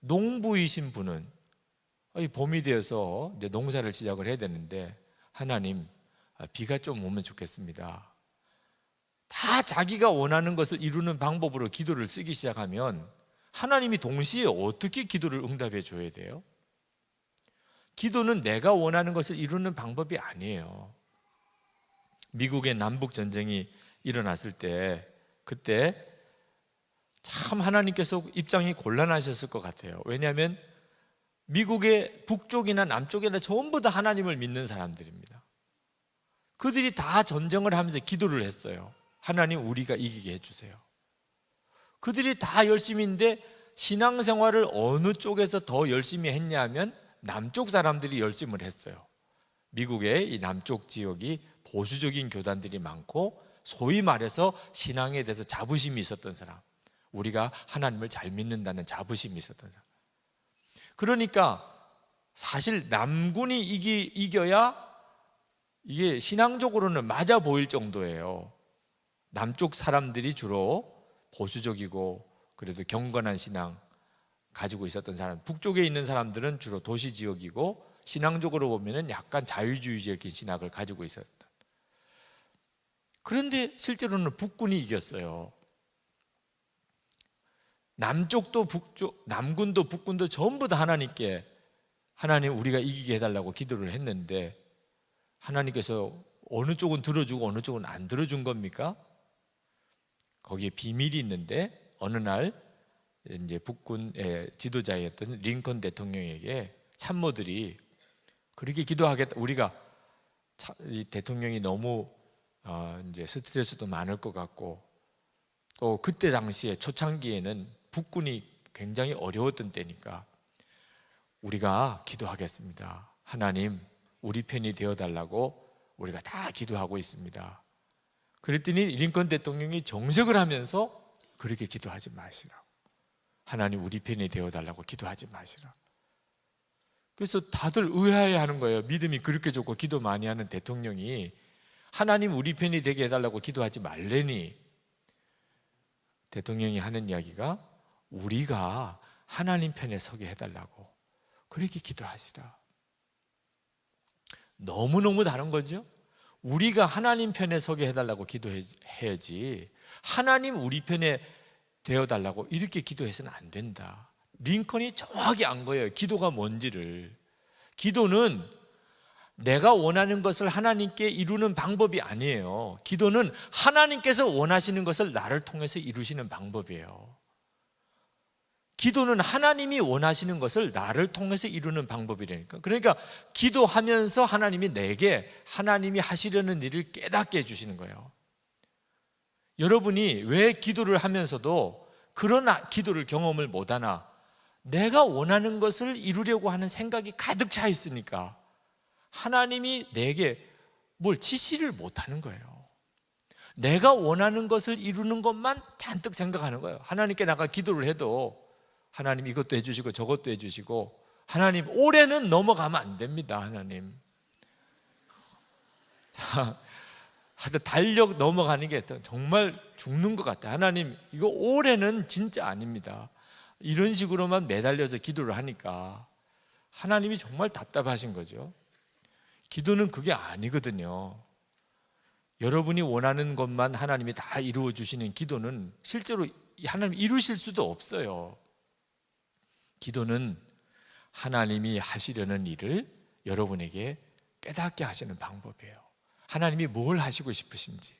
농부이신 분은 봄이 되어서 이제 농사를 시작을 해야 되는데 하나님 비가 좀 오면 좋겠습니다. 다 자기가 원하는 것을 이루는 방법으로 기도를 쓰기 시작하면 하나님이 동시에 어떻게 기도를 응답해 줘야 돼요? 기도는 내가 원하는 것을 이루는 방법이 아니에요. 미국의 남북 전쟁이 일어났을 때 그때 참 하나님께서 입장이 곤란하셨을 것 같아요. 왜냐하면 미국의 북쪽이나 남쪽이나 전부 다 하나님을 믿는 사람들입니다. 그들이 다 전쟁을 하면서 기도를 했어요. 하나님 우리가 이기게 해주세요. 그들이 다 열심히 했는데 신앙생활을 어느 쪽에서 더 열심히 했냐 하면 남쪽 사람들이 열심을 했어요. 미국의 이 남쪽 지역이 보수적인 교단들이 많고 소위 말해서 신앙에 대해서 자부심이 있었던 사람, 우리가 하나님을 잘 믿는다는 자부심이 있었던 사람. 그러니까 사실 남군이 이겨야 이게 신앙적으로는 맞아 보일 정도예요. 남쪽 사람들이 주로 보수적이고 그래도 경건한 신앙 가지고 있었던 사람, 북쪽에 있는 사람들은 주로 도시 지역이고 신앙적으로 보면은 약간 자유주의적인 신학을 가지고 있었다. 그런데 실제로는 북군이 이겼어요. 남쪽도 북쪽, 남군도 북군도 전부 다 하나님께 하나님 우리가 이기게 해달라고 기도를 했는데 하나님께서 어느 쪽은 들어주고 어느 쪽은 안 들어준 겁니까? 거기에 비밀이 있는데 어느 날 이제 북군의 지도자였던 링컨 대통령에게 참모들이 그렇게 기도하겠다. 우리가 이 대통령이 너무 이제 스트레스도 많을 것 같고 또 그때 당시에 초창기에는 북군이 굉장히 어려웠던 때니까 우리가 기도하겠습니다. 하나님 우리 편이 되어달라고 우리가 다 기도하고 있습니다. 그랬더니 링컨 대통령이 정색을 하면서 그렇게 기도하지 마시라고, 하나님 우리 편이 되어달라고 기도하지 마시라고. 그래서 다들 의아해하는 거예요. 믿음이 그렇게 좋고 기도 많이 하는 대통령이 하나님 우리 편이 되게 해달라고 기도하지 말래니, 대통령이 하는 이야기가 우리가 하나님 편에 서게 해달라고 그렇게 기도하시라. 너무너무 다른 거죠. 우리가 하나님 편에 서게 해달라고 기도해야지 하나님 우리 편에 되어달라고 이렇게 기도해서는 안 된다. 링컨이 정확히 안 거예요, 기도가 뭔지를. 기도는 내가 원하는 것을 하나님께 이루는 방법이 아니에요. 기도는 하나님께서 원하시는 것을 나를 통해서 이루시는 방법이에요. 기도는 하나님이 원하시는 것을 나를 통해서 이루는 방법이라니까. 그러니까 기도하면서 하나님이 내게 하나님이 하시려는 일을 깨닫게 해주시는 거예요. 여러분이 왜 기도를 하면서도 그런 기도를 경험을 못하나? 내가 원하는 것을 이루려고 하는 생각이 가득 차 있으니까 하나님이 내게 뭘 지시를 못하는 거예요. 내가 원하는 것을 이루는 것만 잔뜩 생각하는 거예요. 하나님께 나가 기도를 해도 하나님 이것도 해주시고 저것도 해주시고, 하나님 올해는 넘어가면 안 됩니다. 하나님 자, 하여튼 달력 넘어가는 게 정말 죽는 것 같아요. 하나님 이거 올해는 진짜 아닙니다. 이런 식으로만 매달려서 기도를 하니까 하나님이 정말 답답하신 거죠. 기도는 그게 아니거든요. 여러분이 원하는 것만 하나님이 다 이루어 주시는 기도는 실제로 하나님 이루실 수도 없어요. 기도는 하나님이 하시려는 일을 여러분에게 깨닫게 하시는 방법이에요. 하나님이 뭘 하시고 싶으신지.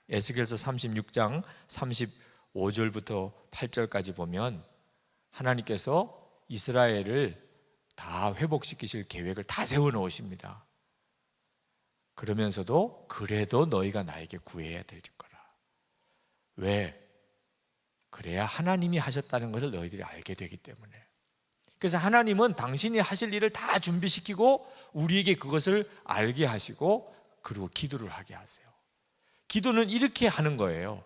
에스겔서 36장 35절부터 8절까지 보면 하나님께서 이스라엘을 다 회복시키실 계획을 다 세워놓으십니다. 그러면서도 그래도 너희가 나에게 구해야 될 거라. 왜? 그래야 하나님이 하셨다는 것을 너희들이 알게 되기 때문에. 그래서 하나님은 당신이 하실 일을 다 준비시키고 우리에게 그것을 알게 하시고 그리고 기도를 하게 하세요. 기도는 이렇게 하는 거예요.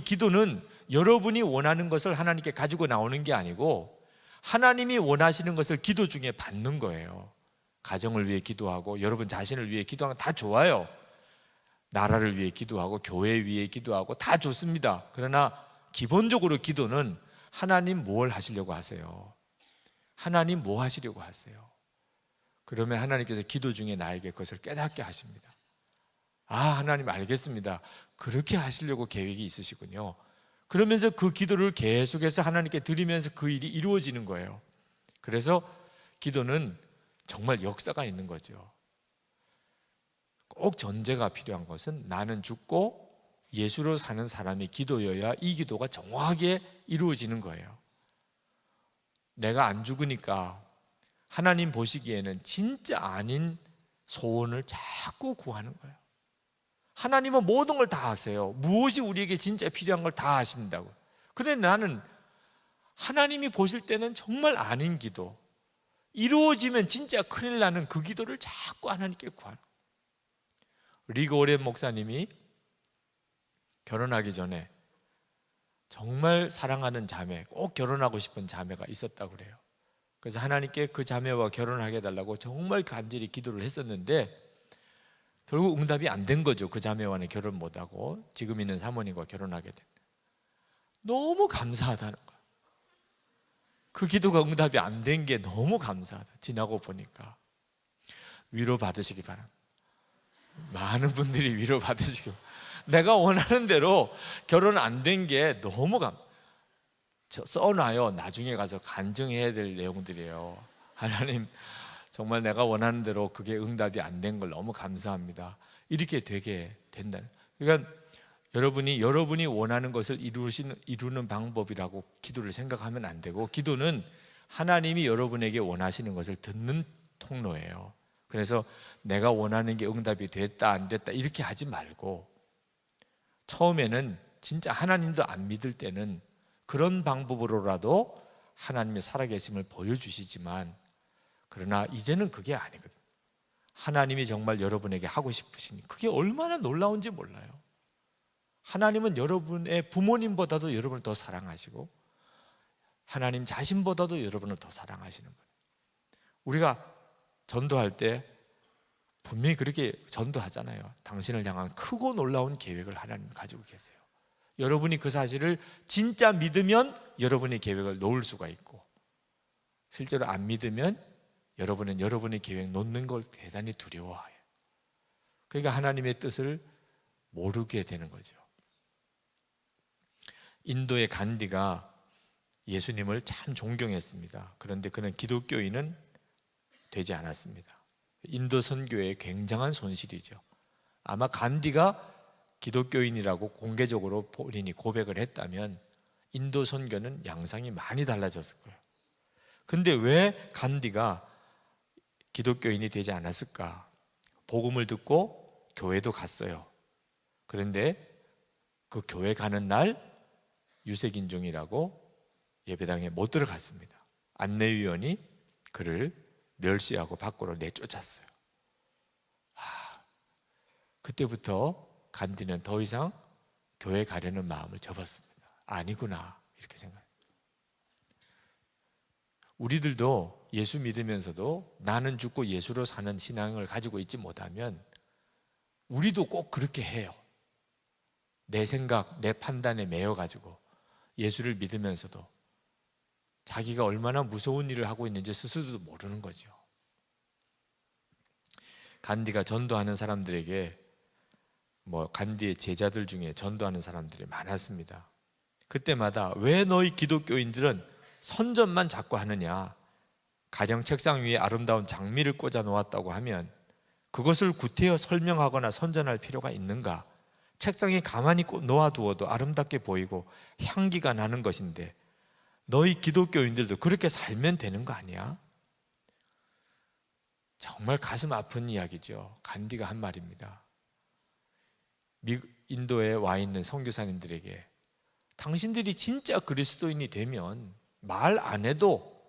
기도는 여러분이 원하는 것을 하나님께 가지고 나오는 게 아니고 하나님이 원하시는 것을 기도 중에 받는 거예요. 가정을 위해 기도하고 여러분 자신을 위해 기도하는 건 다 좋아요. 나라를 위해 기도하고 교회 위해 기도하고 다 좋습니다. 그러나 기본적으로 기도는 하나님 뭘 하시려고 하세요? 하나님 뭐 하시려고 하세요? 그러면 하나님께서 기도 중에 나에게 그것을 깨닫게 하십니다. 아, 하나님 알겠습니다. 그렇게 하시려고 계획이 있으시군요. 그러면서 그 기도를 계속해서 하나님께 드리면서 그 일이 이루어지는 거예요. 그래서 기도는 정말 역사가 있는 거죠. 꼭 전제가 필요한 것은 나는 죽고 예수로 사는 사람이 기도여야 이 기도가 정확하게 이루어지는 거예요. 내가 안 죽으니까 하나님 보시기에는 진짜 아닌 소원을 자꾸 구하는 거예요. 하나님은 모든 걸 다 아세요. 무엇이 우리에게 진짜 필요한 걸 다 아신다고. 그런데 나는 하나님이 보실 때는 정말 아닌 기도, 이루어지면 진짜 큰일 나는 그 기도를 자꾸 하나님께 구하는. 리고렌 목사님이 결혼하기 전에 정말 사랑하는 자매, 꼭 결혼하고 싶은 자매가 있었다고 그래요. 그래서 하나님께 그 자매와 결혼하게 해달라고 정말 간절히 기도를 했었는데 결국 응답이 안 된 거죠. 그 자매와는 결혼 못하고 지금 있는 사모님과 결혼하게 된. 너무 감사하다는 거예요. 그 기도가 응답이 안 된 게 너무 감사하다. 지나고 보니까 위로 받으시기 바랍니다. 많은 분들이 위로 받으시기 바랍니다. 내가 원하는 대로 결혼 안 된 게 너무 써놔요. 나중에 가서 간증해야 될 내용들이에요. 하나님, 정말 내가 원하는 대로 그게 응답이 안 된 걸 너무 감사합니다. 이렇게 되게 된다는. 그러니까 여러분이 원하는 것을 이루는 방법이라고 기도를 생각하면 안 되고, 기도는 하나님이 여러분에게 원하시는 것을 듣는 통로예요. 그래서 내가 원하는 게 응답이 됐다 안 됐다 이렇게 하지 말고, 처음에는 진짜 하나님도 안 믿을 때는 그런 방법으로라도 하나님의 살아계심을 보여주시지만, 그러나 이제는 그게 아니거든요. 하나님이 정말 여러분에게 하고 싶으시니 그게 얼마나 놀라운지 몰라요. 하나님은 여러분의 부모님보다도 여러분을 더 사랑하시고 하나님 자신보다도 여러분을 더 사랑하시는 거예요. 우리가 전도할 때 분명히 그렇게 전도하잖아요. 당신을 향한 크고 놀라운 계획을 하나님 가지고 계세요. 여러분이 그 사실을 진짜 믿으면 여러분의 계획을 놓을 수가 있고, 실제로 안 믿으면 여러분은 여러분의 계획 놓는 걸 대단히 두려워해요. 그러니까 하나님의 뜻을 모르게 되는 거죠. 인도의 간디가 예수님을 참 존경했습니다. 그런데 그는 기독교인은 되지 않았습니다. 인도 선교의 굉장한 손실이죠. 아마 간디가 기독교인이라고 공개적으로 본인이 고백을 했다면 인도 선교는 양상이 많이 달라졌을 거예요. 근데 왜 간디가 기독교인이 되지 않았을까? 복음을 듣고 교회도 갔어요. 그런데 그 교회 가는 날 유색인종이라고 예배당에 못 들어갔습니다. 안내위원이 그를 멸시하고 밖으로 내쫓았어요. 그때부터 간디는 더 이상 교회 가려는 마음을 접었습니다. 아니구나 이렇게 생각해요. 우리들도 예수 믿으면서도 나는 죽고 예수로 사는 신앙을 가지고 있지 못하면 우리도 꼭 그렇게 해요. 내 생각, 내 판단에 매여가지고 예수를 믿으면서도 자기가 얼마나 무서운 일을 하고 있는지 스스로도 모르는 거죠. 간디가 전도하는 사람들에게 간디의 제자들 중에 전도하는 사람들이 많았습니다. 그때마다 왜 너희 기독교인들은 선전만 자꾸 하느냐, 가령 책상 위에 아름다운 장미를 꽂아 놓았다고 하면 그것을 구태여 설명하거나 선전할 필요가 있는가? 책상에 가만히 놓아두어도 아름답게 보이고 향기가 나는 것인데 너희 기독교인들도 그렇게 살면 되는 거 아니야? 정말 가슴 아픈 이야기죠. 간디가 한 말입니다. 인도에 와 있는 선교사님들에게 당신들이 진짜 그리스도인이 되면 말 안 해도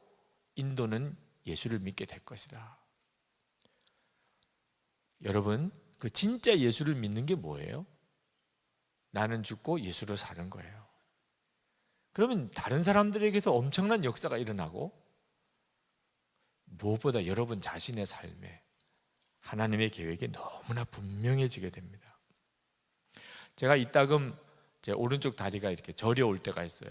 인도는 예수를 믿게 될 것이다. 여러분, 그 진짜 예수를 믿는 게 뭐예요? 나는 죽고 예수로 사는 거예요. 그러면 다른 사람들에게도 엄청난 역사가 일어나고 무엇보다 여러분 자신의 삶에 하나님의 계획이 너무나 분명해지게 됩니다. 제가 이따금 제 오른쪽 다리가 이렇게 저려올 때가 있어요.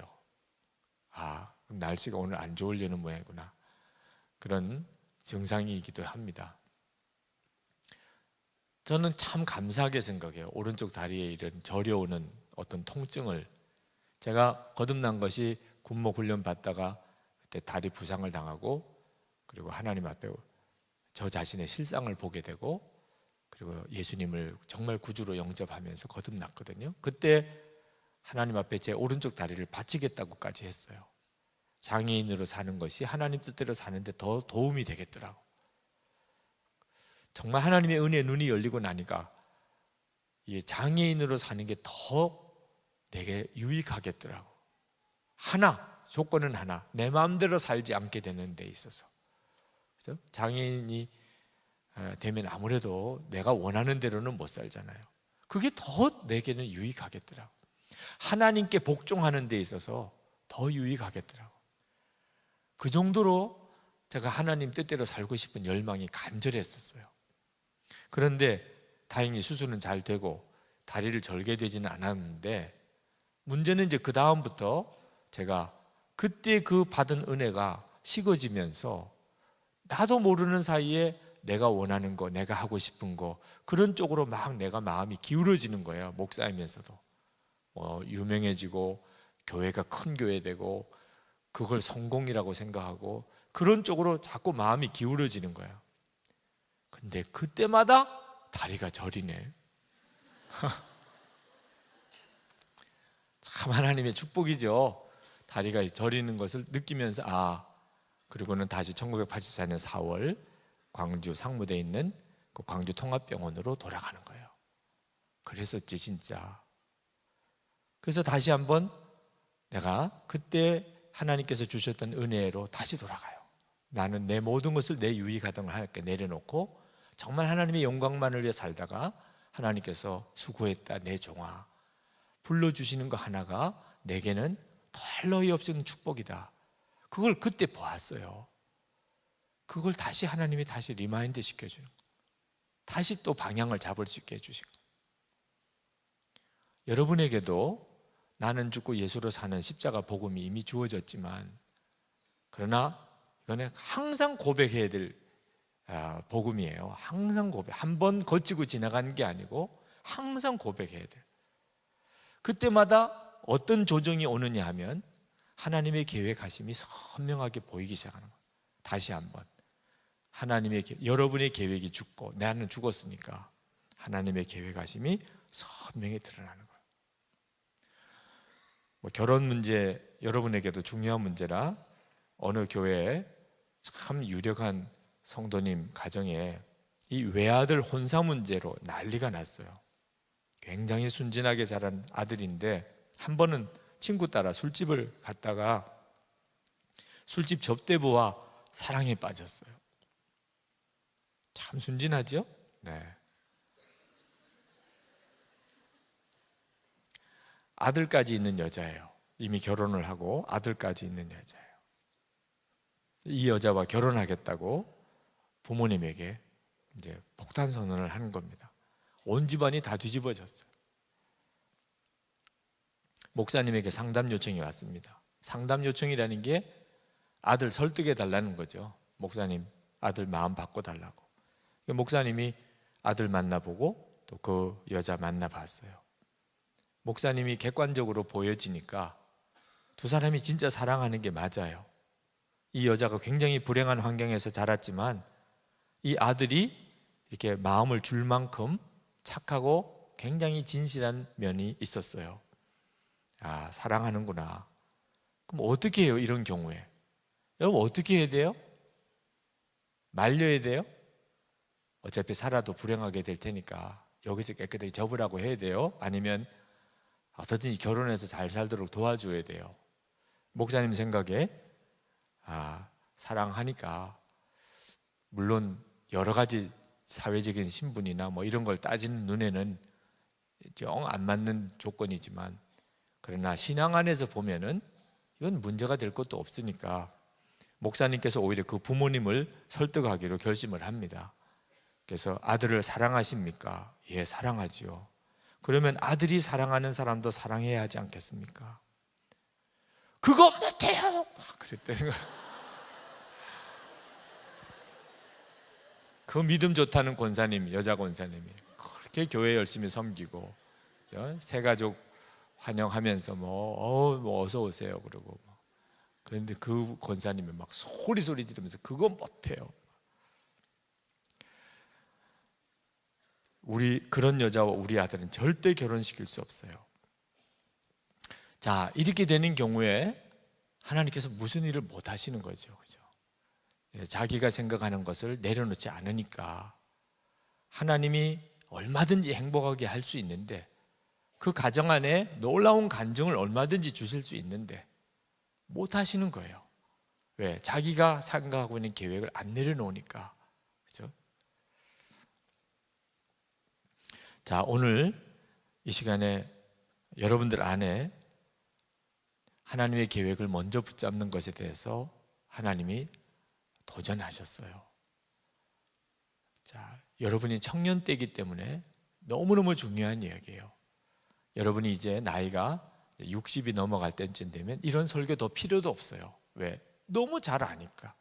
그럼 날씨가 오늘 안 좋으려는 모양이구나. 그런 증상이기도 합니다. 저는 참 감사하게 생각해요. 오른쪽 다리에 이런 저려오는 어떤 통증을. 제가 거듭난 것이 군목 훈련 받다가 그때 다리 부상을 당하고, 그리고 하나님 앞에 저 자신의 실상을 보게 되고, 그리고 예수님을 정말 구주로 영접하면서 거듭났거든요. 그때 하나님 앞에 제 오른쪽 다리를 바치겠다고까지 했어요. 장애인으로 사는 것이 하나님 뜻대로 사는데 더 도움이 되겠더라고. 정말 하나님의 은혜의 눈이 열리고 나니까 이게 장애인으로 사는 게 더 내게 유익하겠더라고. 하나 조건은 하나, 내 마음대로 살지 않게 되는 데 있어서. 그래서 장애인이 되면 아무래도 내가 원하는 대로는 못 살잖아요. 그게 더 내게는 유익하겠더라고. 하나님께 복종하는 데 있어서 더 유익하겠더라고. 그 정도로 제가 하나님 뜻대로 살고 싶은 열망이 간절했었어요. 그런데 다행히 수술은 잘 되고 다리를 절게 되지는 않았는데, 문제는 이제 그 다음부터 제가 그때 그 받은 은혜가 식어지면서 나도 모르는 사이에 내가 원하는 거, 내가 하고 싶은 거, 그런 쪽으로 막 내가 마음이 기울어지는 거예요. 목사이면서도 유명해지고 교회가 큰 교회 되고 그걸 성공이라고 생각하고 그런 쪽으로 자꾸 마음이 기울어지는 거예요. 근데 그때마다 다리가 저리네. 참 하나님의 축복이죠. 다리가 저리는 것을 느끼면서 그리고는 다시 1984년 4월 광주 상무대에 있는 그 광주 통합병원으로 돌아가는 거예요. 그랬었지 진짜. 그래서 다시 한번 내가 그때 하나님께서 주셨던 은혜로 다시 돌아가요. 나는 내 모든 것을 내 유익하던 걸 하나님께 내려놓고 정말 하나님의 영광만을 위해 살다가 하나님께서 수고했다 내 종아, 불러주시는 거 하나가 내게는 덜 너희 없이는 축복이다. 그걸 그때 보았어요. 그걸 다시 하나님이 다시 리마인드 시켜주는 거예요. 다시 또 방향을 잡을 수 있게 해주신 거예요. 여러분에게도 나는 죽고 예수로 사는 십자가 복음이 이미 주어졌지만, 그러나 이거는 항상 고백해야 될 복음이에요. 항상 고백. 한 번 거치고 지나가는 게 아니고 항상 고백해야 돼요. 그때마다 어떤 조정이 오느냐 하면 하나님의 계획하심이 선명하게 보이기 시작하는 거예요. 다시 한번 여러분의 계획이 죽고 나는 죽었으니까 하나님의 계획하심이 선명히 드러나는 거예요. 결혼 문제 여러분에게도 중요한 문제라 어느 교회에 참 유력한 성도님 가정에 이 외아들 혼사 문제로 난리가 났어요. 굉장히 순진하게 자란 아들인데 한 번은 친구 따라 술집을 갔다가 술집 접대부와 사랑에 빠졌어요. 참 순진하죠? 네. 아들까지 있는 여자예요. 이미 결혼을 하고 아들까지 있는 여자예요. 이 여자와 결혼하겠다고 부모님에게 이제 폭탄 선언을 하는 겁니다. 온 집안이 다 뒤집어졌어요. 목사님에게 상담 요청이 왔습니다. 상담 요청이라는 게 아들 설득해 달라는 거죠. 목사님, 아들 마음 바꿔달라고. 목사님이 아들 만나보고 또 그 여자 만나봤어요. 목사님이 객관적으로 보여지니까 두 사람이 진짜 사랑하는 게 맞아요. 이 여자가 굉장히 불행한 환경에서 자랐지만 이 아들이 이렇게 마음을 줄 만큼 착하고 굉장히 진실한 면이 있었어요. 사랑하는구나. 그럼 어떻게 해요? 이런 경우에 여러분 어떻게 해야 돼요? 말려야 돼요? 어차피 살아도 불행하게 될 테니까 여기서 깨끗하게 접으라고 해야 돼요? 아니면 어떻든지 결혼해서 잘 살도록 도와줘야 돼요? 목사님 생각에 사랑하니까 물론 여러 가지 사회적인 신분이나 이런 걸 따지는 눈에는 영 안 맞는 조건이지만, 그러나 신앙 안에서 보면은 이건 문제가 될 것도 없으니까 목사님께서 오히려 그 부모님을 설득하기로 결심을 합니다. 그래서 아들을 사랑하십니까? 예, 사랑하지요. 그러면 아들이 사랑하는 사람도 사랑해야 하지 않겠습니까? 그거 못해요! 그랬다는 거예요. 그 믿음 좋다는 권사님, 여자 권사님이 그렇게 교회 열심히 섬기고 새 가족 환영하면서 어서 오세요 그러고 그런데 그 권사님이 막 소리 지르면서 그거 못해요. 그런 여자와 우리 아들은 절대 결혼시킬 수 없어요. 자, 이렇게 되는 경우에 하나님께서 무슨 일을 못 하시는 거죠. 그죠? 자기가 생각하는 것을 내려놓지 않으니까 하나님이 얼마든지 행복하게 할 수 있는데, 그 가정 안에 놀라운 간증을 얼마든지 주실 수 있는데 못 하시는 거예요. 왜? 자기가 생각하고 있는 계획을 안 내려놓으니까. 그죠? 자, 오늘 이 시간에 여러분들 안에 하나님의 계획을 먼저 붙잡는 것에 대해서 하나님이 도전하셨어요. 자, 여러분이 청년 때이기 때문에 너무너무 중요한 이야기예요. 여러분이 이제 나이가 60이 넘어갈 때쯤 되면 이런 설교 더 필요도 없어요. 왜? 너무 잘 아니까.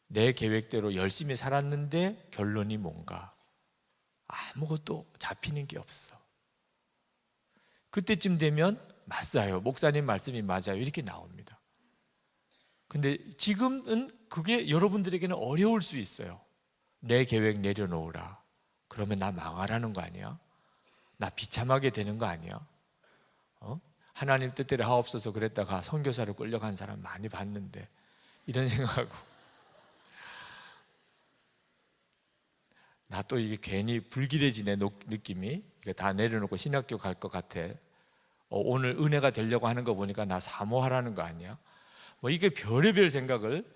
내 계획대로 열심히 살았는데 결론이 뭔가? 아무것도 잡히는 게 없어. 그때쯤 되면 맞아요, 목사님 말씀이 맞아요, 이렇게 나옵니다. 근데 지금은 그게 여러분들에게는 어려울 수 있어요. 내 계획 내려놓으라. 그러면 나 망하라는 거 아니야? 나 비참하게 되는 거 아니야? 하나님 뜻대로 하옵소서 그랬다가 선교사로 끌려간 사람 많이 봤는데 이런 생각하고 나 또 이게 괜히 불길해지네 느낌이. 다 내려놓고 신학교 갈 것 같아. 오늘 은혜가 되려고 하는 거 보니까 나 사모하라는 거 아니야? 뭐 이게 별의별 생각을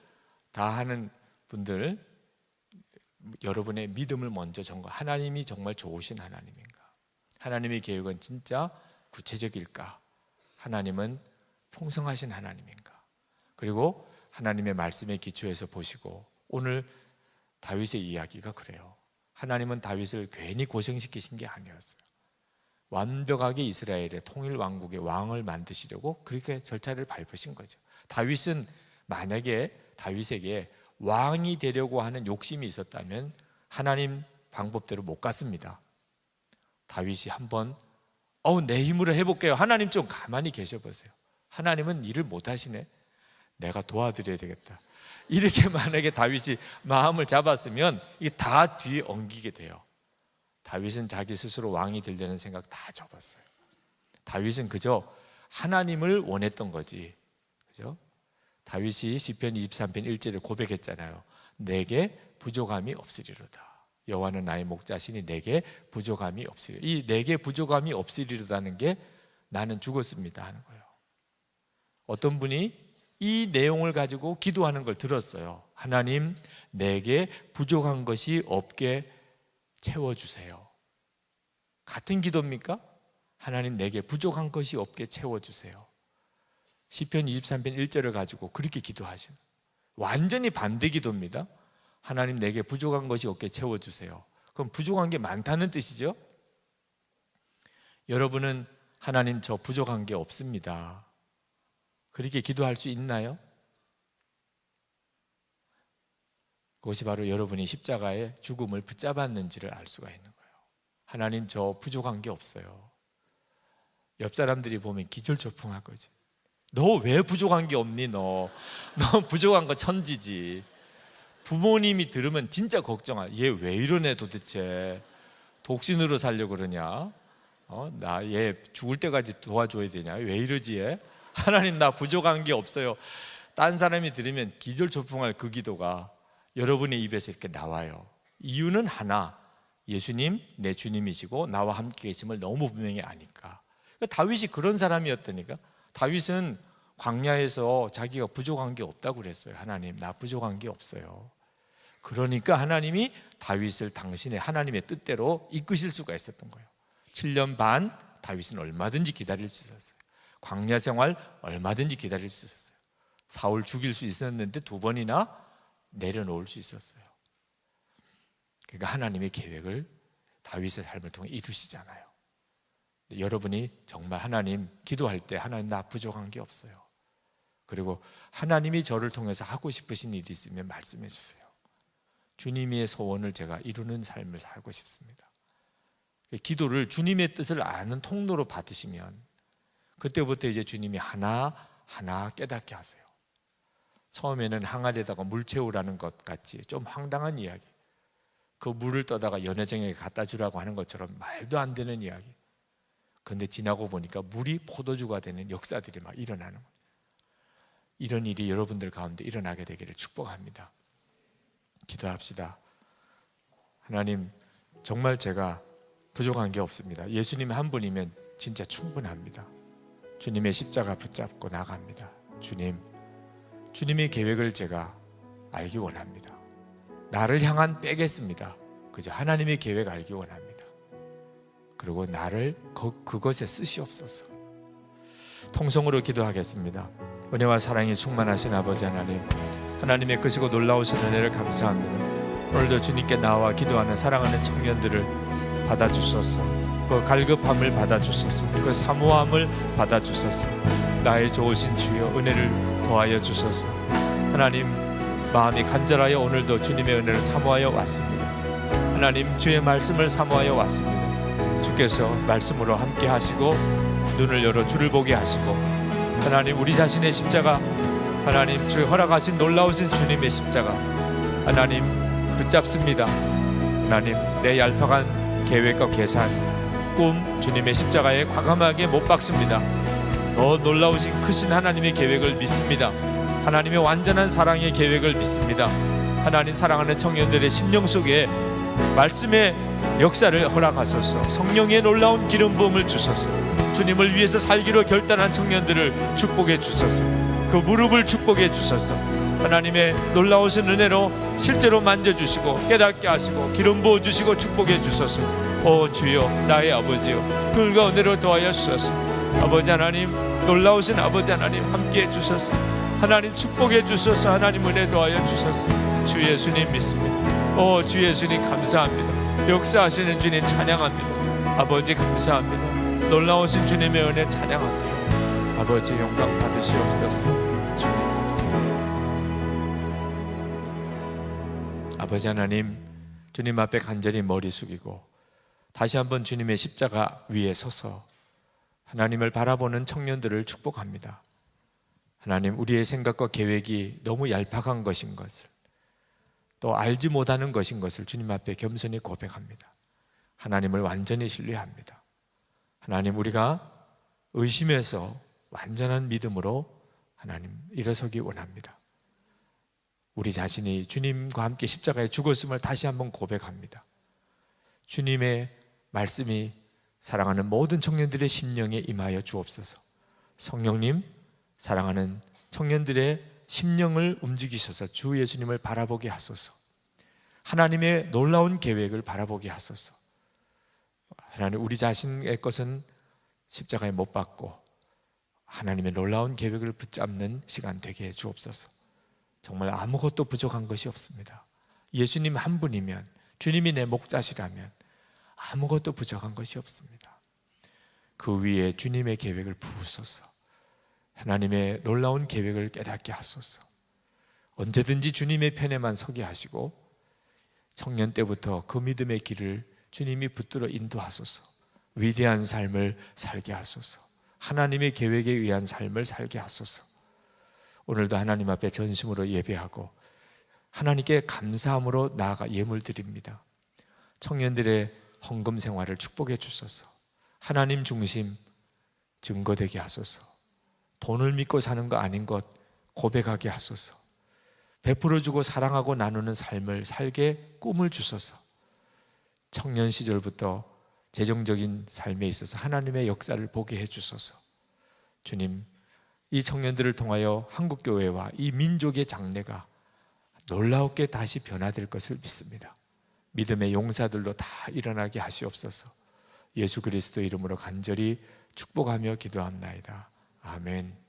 다 하는 분들, 여러분의 믿음을 먼저 점검. 하나님이 정말 좋으신 하나님인가? 하나님의 계획은 진짜 구체적일까? 하나님은 풍성하신 하나님인가? 그리고 하나님의 말씀에 기초해서 보시고, 오늘 다윗의 이야기가 그래요. 하나님은 다윗을 괜히 고생시키신 게 아니었어요. 완벽하게 이스라엘의 통일 왕국의 왕을 만드시려고 그렇게 절차를 밟으신 거죠. 다윗은 만약에 다윗에게 왕이 되려고 하는 욕심이 있었다면 하나님 방법대로 못 갔습니다. 다윗이 한번 내 힘으로 해볼게요. 하나님 좀 가만히 계셔보세요. 하나님은 일을 못 하시네. 내가 도와드려야 되겠다. 이렇게 만약에 다윗이 마음을 잡았으면 이게 다 뒤에 엉기게 돼요. 다윗은 자기 스스로 왕이 되려는 생각 다 접었어요. 다윗은 그저 하나님을 원했던 거지. 그죠? 다윗이 시편 23편 1절에 고백했잖아요. 내게 부족함이 없으리로다. 여호와는 나의 목자시니 내게 부족함이 없으리로다. 이 내게 부족함이 없으리로다는 게 나는 죽었습니다 하는 거예요. 어떤 분이 이 내용을 가지고 기도하는 걸 들었어요. 하나님, 내게 부족한 것이 없게 채워주세요. 같은 기도입니까? 하나님, 내게 부족한 것이 없게 채워주세요. 시편 23편 1절을 가지고 그렇게 기도하시는, 완전히 반대 기도입니다. 하나님, 내게 부족한 것이 없게 채워주세요. 그럼 부족한 게 많다는 뜻이죠? 여러분은 하나님, 저 부족한 게 없습니다, 그렇게 기도할 수 있나요? 그것이 바로 여러분이 십자가의 죽음을 붙잡았는지를 알 수가 있는 거예요. 하나님, 저 부족한 게 없어요. 옆 사람들이 보면 기절초풍할 거지. 너 왜 부족한 게 없니? 너 부족한 거 천지지. 부모님이 들으면 진짜 걱정할. 얘 왜 이러네 도대체. 독신으로 살려고 그러냐? 나 얘 죽을 때까지 도와줘야 되냐? 왜 이러지 얘? 하나님, 나 부족한 게 없어요. 딴 사람이 들으면 기절초풍할 그 기도가 여러분의 입에서 이렇게 나와요. 이유는 하나, 예수님 내 주님이시고 나와 함께 계심을 너무 분명히 아니까. 다윗이 그런 사람이었다니까. 다윗은 광야에서 자기가 부족한 게 없다고 그랬어요. 하나님, 나 부족한 게 없어요. 그러니까 하나님이 다윗을 당신의 하나님의 뜻대로 이끄실 수가 있었던 거예요. 7년 반 다윗은 얼마든지 기다릴 수 있었어요. 광야 생활 얼마든지 기다릴 수 있었어요. 사울 죽일 수 있었는데 2번이나 내려놓을 수 있었어요. 그러니까 하나님의 계획을 다윗의 삶을 통해 이루시잖아요. 여러분이 정말 하나님 기도할 때, 하나님 나 부족한 게 없어요, 그리고 하나님이 저를 통해서 하고 싶으신 일이 있으면 말씀해 주세요. 주님의 소원을 제가 이루는 삶을 살고 싶습니다. 기도를 주님의 뜻을 아는 통로로 받으시면 그때부터 이제 주님이 하나하나 깨닫게 하세요. 처음에는 항아리에다가 물 채우라는 것 같이 좀 황당한 이야기, 그 물을 떠다가 연회장에게 갖다 주라고 하는 것처럼 말도 안 되는 이야기. 그런데 지나고 보니까 물이 포도주가 되는 역사들이 막 일어나는 거예요. 이런 일이 여러분들 가운데 일어나게 되기를 축복합니다. 기도합시다. 하나님, 정말 제가 부족한 게 없습니다. 예수님 한 분이면 진짜 충분합니다. 주님의 십자가 붙잡고 나갑니다. 주님의 계획을 제가 알기 원합니다. 나를 향한 빼겠습니다. 그저 하나님의 계획 알기 원합니다. 그리고 나를 그것에 쓰시옵소서. 통성으로 기도하겠습니다. 은혜와 사랑이 충만하신 아버지 하나님, 하나님의 크시고 놀라우신 은혜를 감사합니다. 오늘도 주님께 나와 기도하는 사랑하는 청년들을 받아주소서. 그 갈급함을 받아주소서. 그 사모함을 받아주소서. 나의 좋으신 주여 은혜를 더하여 주소서. 하나님, 마음이 간절하여 오늘도 주님의 은혜를 사모하여 왔습니다. 하나님, 주의 말씀을 사모하여 왔습니다. 주께서 말씀으로 함께 하시고 눈을 열어 주를 보게 하시고, 하나님, 우리 자신의 십자가, 하나님 주의 허락하신 놀라우신 주님의 십자가 하나님 붙잡습니다. 하나님, 내 얄팍한 계획과 계산, 꿈 주님의 십자가에 과감하게 못 박습니다. 더 놀라우신 크신 하나님의 계획을 믿습니다. 하나님의 완전한 사랑의 계획을 믿습니다. 하나님, 사랑하는 청년들의 심령 속에 말씀의 역사를 허락하소서. 성령의 놀라운 기름 부음을 주소서. 주님을 위해서 살기로 결단한 청년들을 축복해 주소서. 그 무릎을 축복해 주소서. 하나님의 놀라우신 은혜로 실제로 만져주시고 깨닫게 하시고 기름 부어주시고 축복해 주소서. 오 주여, 나의 아버지여, 그가 은혜로 도하여 주소서. 아버지 하나님, 놀라우신 아버지 하나님, 함께해 주소서. 하나님 축복해 주소서. 하나님 은혜 도하여 주소서. 주 예수님 믿습니다. 오 주 예수님 감사합니다. 역사하시는 주님 찬양합니다. 아버지 감사합니다. 놀라우신 주님의 은혜 찬양합니다. 아버지 영광 받으시옵소서. 주님 감사합니다. 아버지 하나님, 주님 앞에 간절히 머리 숙이고 다시 한번 주님의 십자가 위에 서서 하나님을 바라보는 청년들을 축복합니다. 하나님, 우리의 생각과 계획이 너무 얄팍한 것인 것을, 또 알지 못하는 것인 것을 주님 앞에 겸손히 고백합니다. 하나님을 완전히 신뢰합니다. 하나님, 우리가 의심해서 완전한 믿음으로 하나님 일어서기 원합니다. 우리 자신이 주님과 함께 십자가에 죽었음을 다시 한번 고백합니다. 주님의 말씀이 사랑하는 모든 청년들의 심령에 임하여 주옵소서. 성령님, 사랑하는 청년들의 심령을 움직이셔서 주 예수님을 바라보게 하소서. 하나님의 놀라운 계획을 바라보게 하소서. 하나님, 우리 자신의 것은 십자가에 못 박고 하나님의 놀라운 계획을 붙잡는 시간 되게 해 주옵소서. 정말 아무것도 부족한 것이 없습니다. 예수님 한 분이면, 주님이 내 목자시라면 아무것도 부족한 것이 없습니다. 그 위에 주님의 계획을 부으소서. 하나님의 놀라운 계획을 깨닫게 하소서. 언제든지 주님의 편에만 서게 하시고 청년 때부터 그 믿음의 길을 주님이 붙들어 인도하소서. 위대한 삶을 살게 하소서. 하나님의 계획에 의한 삶을 살게 하소서. 오늘도 하나님 앞에 전심으로 예배하고 하나님께 감사함으로 나아가 예물 드립니다. 청년들의 헌금 생활을 축복해 주소서. 하나님 중심 증거되게 하소서. 돈을 믿고 사는 거 아닌 것 고백하게 하소서. 베풀어주고 사랑하고 나누는 삶을 살게 꿈을 주소서. 청년 시절부터 재정적인 삶에 있어서 하나님의 역사를 보게 해주소서. 주님, 이 청년들을 통하여 한국교회와 이 민족의 장래가 놀라웠게 다시 변화될 것을 믿습니다. 믿음의 용사들로 다 일어나게 하시옵소서. 예수 그리스도 이름으로 간절히 축복하며 기도합나이다. 아멘.